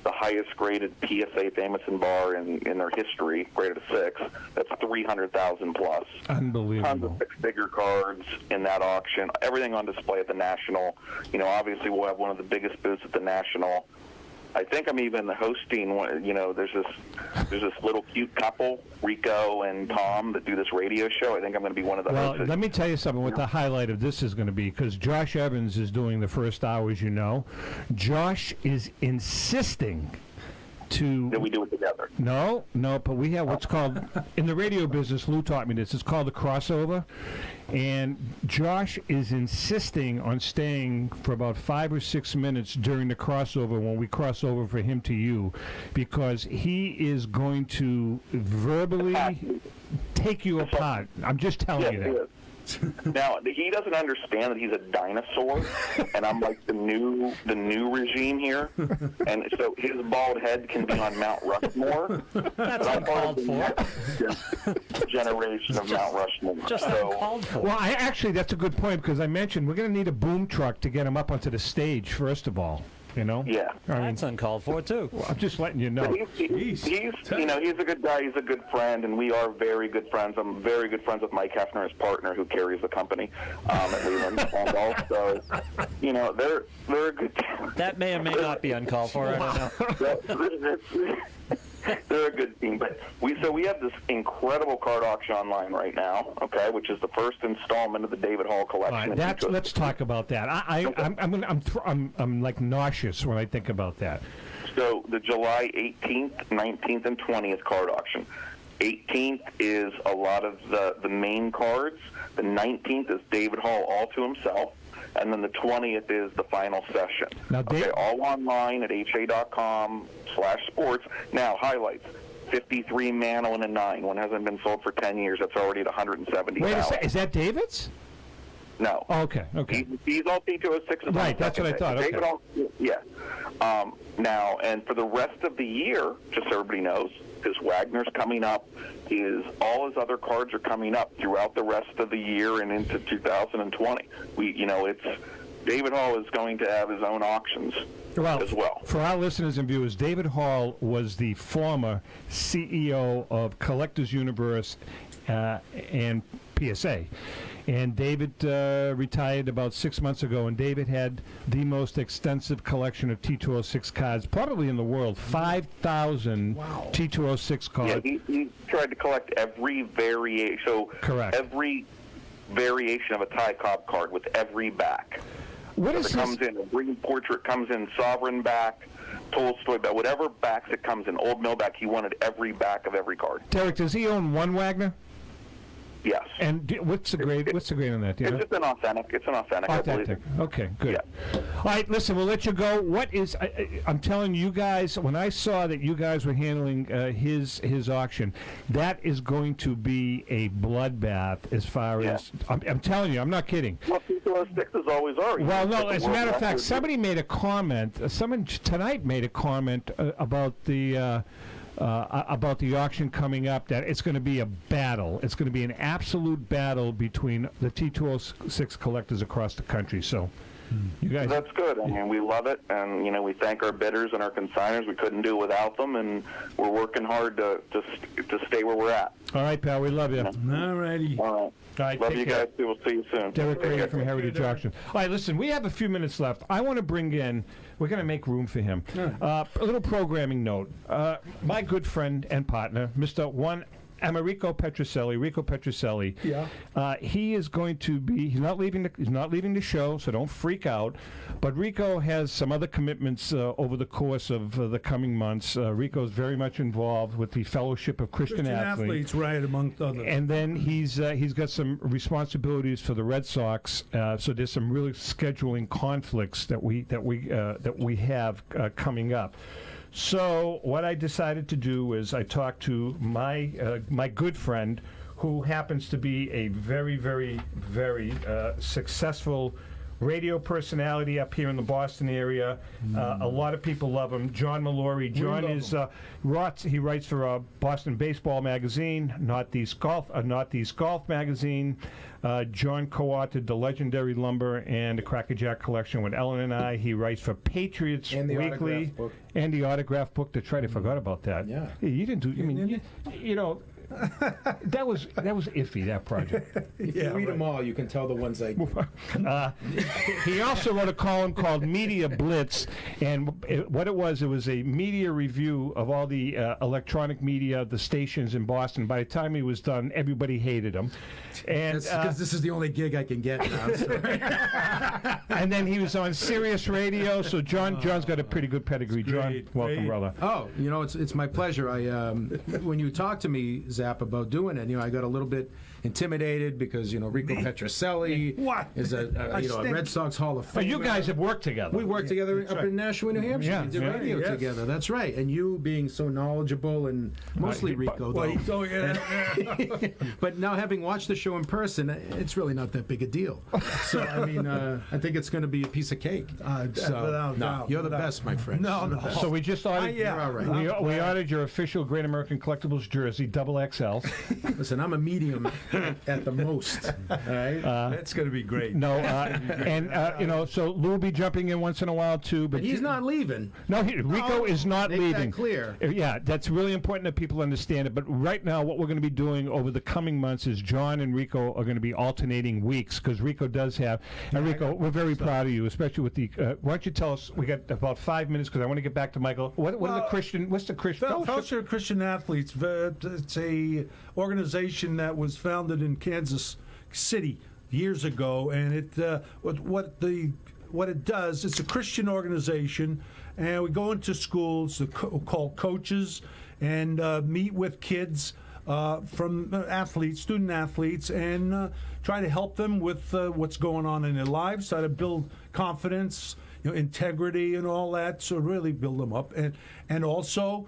The highest graded PSA Famous and Bar in their history, graded a 6. That's 300,000 plus. Unbelievable. Tons of six-figure cards in that auction. Everything on display at the National. You know, obviously we'll have one of the biggest booths at the National. I think I'm even hosting one. You know, there's this little cute couple, Rico and Tom, that do this radio show. I think I'm going to be one of the hosts. Well, let me tell you something. What the highlight of this is going to be, because Josh Evans is doing the first hour, as you know. Josh is insisting that we do it together. No, but we have what's called, in the radio business, Lou taught me this, it's called the crossover. And Josh is insisting on staying for about 5 or 6 minutes during the crossover when we cross over for him to you, because he is going to verbally take you apart. I'm just telling you that. Now, he doesn't understand that he's a dinosaur, and I'm like the new regime here, and so his bald head can be on Mount Rushmore. That's uncalled for. Generation of Mount Rushmore. Just uncalled for. Well, that's a good point, because I mentioned we're going to need a boom truck to get him up onto the stage, first of all. You know? Yeah. That's uncalled for, too. Well, I'm just letting you know. He's a good guy. He's a good friend, and we are very good friends. I'm very good friends with Mike Hefner, his partner, who carries the company at Leland. And also, you know, they're a good team. That may or may not be uncalled for. I don't know. They're a good team, but we have this incredible card auction online right now, okay, which is the first installment of the David Hall collection. All right, let's talk about that. I'm like nauseous when I think about that. So the July 18th, 19th, and 20th card auction. 18th is a lot of the main cards. The 19th is David Hall all to himself. And then the 20th is the final session. Now, all online at ha.com/sports. Now, highlights. 53 Mantle and a 9. One hasn't been sold for 10 years. That's already at $170,000. Wait a second. Is that David's? No. Oh, okay. He's all T206. Right, that's what I thought. Okay. David Hall, yeah. Now, and for the rest of the year, just so everybody knows, because Wagner's coming up, all his other cards are coming up throughout the rest of the year and into 2020. David Hall is going to have his own auctions as well. For our listeners and viewers, David Hall was the former CEO of Collectors Universe and PSA. And David retired about 6 months ago, and David had the most extensive collection of T206 cards, probably in the world, 5,000 T206 cards. Yeah, he tried to collect every variation. So correct. Every variation of a Ty Cobb card with every back. What is comes in, a green portrait comes in, sovereign back, Tolstoy back, whatever backs it comes in, Old Mill back, he wanted every back of every card. Derek, does he own one Wagner? Yes. And what's the grade? What's the grade on that? It's just an authentic. It's an authentic. Authentic. Okay, good. Yeah. All right, listen, we'll let you go. What is? I'm telling you guys, when I saw that you guys were handling his auction, that is going to be a bloodbath. As far as I'm telling you, I'm not kidding. Well, T206 always are. Well, no. As a matter of fact, somebody made a comment. Someone tonight made a comment about the auction coming up, that it's going to be a battle. It's going to be an absolute battle between the T206 collectors across the country. So You guys, That's good. I mean, we love it, and we thank our bidders and our consigners. We couldn't do it without them, and we're working hard to stay where we're at. all right, pal. We love you. All righty. All right. All right, Love take you care. guys too. We'll see you soon. Derek Take Grady care. from Heritage Auction. All right, listen, we have a few minutes left. I want to bring in, we're going to make room for him. A little programming note. My good friend and partner, Mr. Rico Petroselli. Yeah. He is going to be. He's not leaving the show, so don't freak out. But Rico has some other commitments over the course of the coming months. Rico's very much involved with the Fellowship of Christian Athletes, right, among others. and then he's got some responsibilities for the Red Sox. So there's some really scheduling conflicts that we have coming up. So what I decided to do is I talked to my good friend, who happens to be a very, very, very successful radio personality up here in the Boston area. A lot of people love him. John Mallory. John is he writes for Boston Baseball Magazine, Northeast Golf Magazine. John co-authored the legendary Lumber and the Cracker Jack collection with Ellen and I. He writes for Patriots And the Weekly autograph book. and the autograph book. That's right. I forgot about that. Yeah. Hey, you didn't do. I mean, you know. that was iffy, that project. If you read them all, you can tell the ones I. He also wrote a column called Media Blitz, and what it was a media review of all the electronic media, the stations in Boston. By the time he was done, everybody hated him. And because this is the only gig I can get now. So. And then he was on Sirius Radio. So John's got a pretty good pedigree. John, welcome, brother. Oh, it's my pleasure. When you talked to me, Zap, about doing it, I got a little bit intimidated because Rico Petroselli is a Red Sox Hall of Famer. Oh, you guys have worked together. We worked together up in Nashua, New Hampshire. Yeah, we did radio together. That's right. And you being so knowledgeable, and mostly Rico, though. But now, having watched the show in person, it's really not that big a deal. So I think it's going to be a piece of cake. You're the best, my friend. No. So we just ordered. You're all right. We ordered your official Great American Collectibles jersey, XXL. Listen, I'm a medium at the most. All right, that's going to be great. No, so Lou will be jumping in once in a while too. But he's not leaving. No, Rico is not make leaving. That clear. Yeah, that's really important that people understand it. But right now, what we're going to be doing over the coming months is John and Rico are going to be alternating weeks because Rico does have. And Rico, we're very proud of you, especially with the. Why don't you tell us? We got about 5 minutes because I want to get back to Michael. What's the Christian Fellowship of Christian Athletes? It's a organization that was founded in Kansas City years ago, and what it does, it's a Christian organization, and we go into schools called coaches and meet with kids from student athletes, and try to help them with what's going on in their lives, try to build confidence, integrity, and all that. So really build them up, and also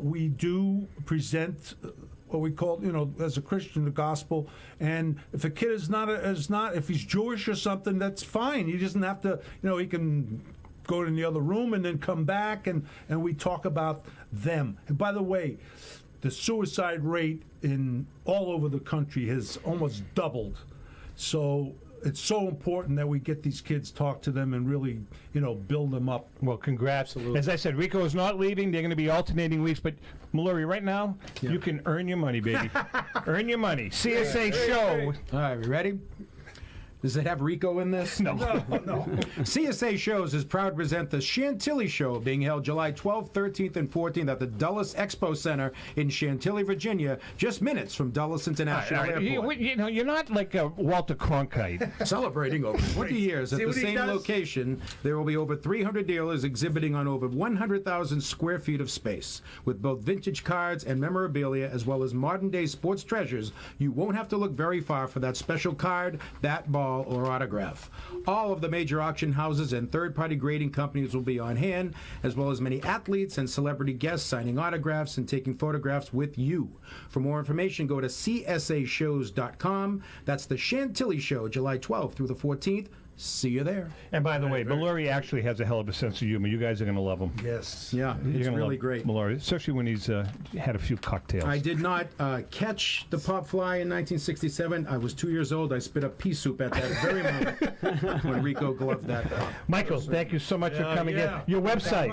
we do present what we call, as a Christian, the gospel. And if a kid is not, if he's Jewish or something, that's fine. He doesn't have to, he can go in the other room and then come back, and we talk about them. And by the way, the suicide rate in all over the country has almost doubled. So it's so important that we get these kids, talk to them, and really, build them up. Well, congrats. As I said, Rico is not leaving. They're going to be alternating weeks. But, Mallory, right now, you can earn your money, baby. Earn your money. CSA show. All right, we ready? Does it have Rico in this? No. CSA Shows is proud to present the Chantilly Show, being held July 12th, 13th, and 14th at the Dulles Expo Center in Chantilly, Virginia, just minutes from Dulles International Airport. You're not like Walter Cronkite. Celebrating over 20 years at the same location, there will be over 300 dealers exhibiting on over 100,000 square feet of space. With both vintage cards and memorabilia, as well as modern-day sports treasures, you won't have to look very far for that special card, that ball, or autograph. All of the major auction houses and third-party grading companies will be on hand, as well as many athletes and celebrity guests signing autographs and taking photographs with you. For more information, go to csashows.com. That's the Chantilly Show, July 12th through the 14th, See you there. And by the way, Mallory actually has a hell of a sense of humor. You guys are going to love him. Yes. Yeah, You're it's gonna really love great. Mallory, especially when he's had a few cocktails. I did not catch the pop fly in 1967. I was 2 years old. I spit up pea soup at that very moment when Rico gloved that pop. Michael, thank you so much for coming in. Your website.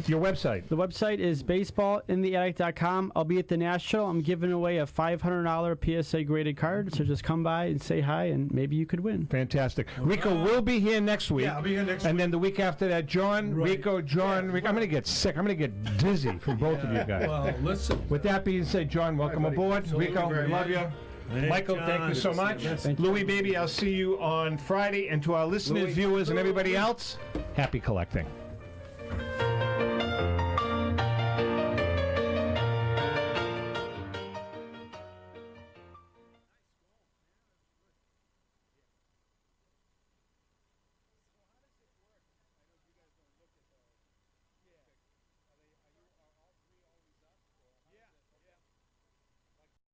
Your website. The website is baseballintheattic.com. I'll be at the National. I'm giving away a $500 PSA graded card, so just come by and say hi, and maybe you could win. Fantastic. Rico will be here next week. Yeah, I'll be here next and week. then the week after that, John, Rico, John, Rico. I'm going to get sick. I'm going to get dizzy from both of you guys. Well, listen. With that being said, John, welcome aboard. Rico, very we love much. you. Michael, thank you so much. Louis, baby, I'll see you on Friday. And to our listeners, viewers, and everybody else, happy collecting.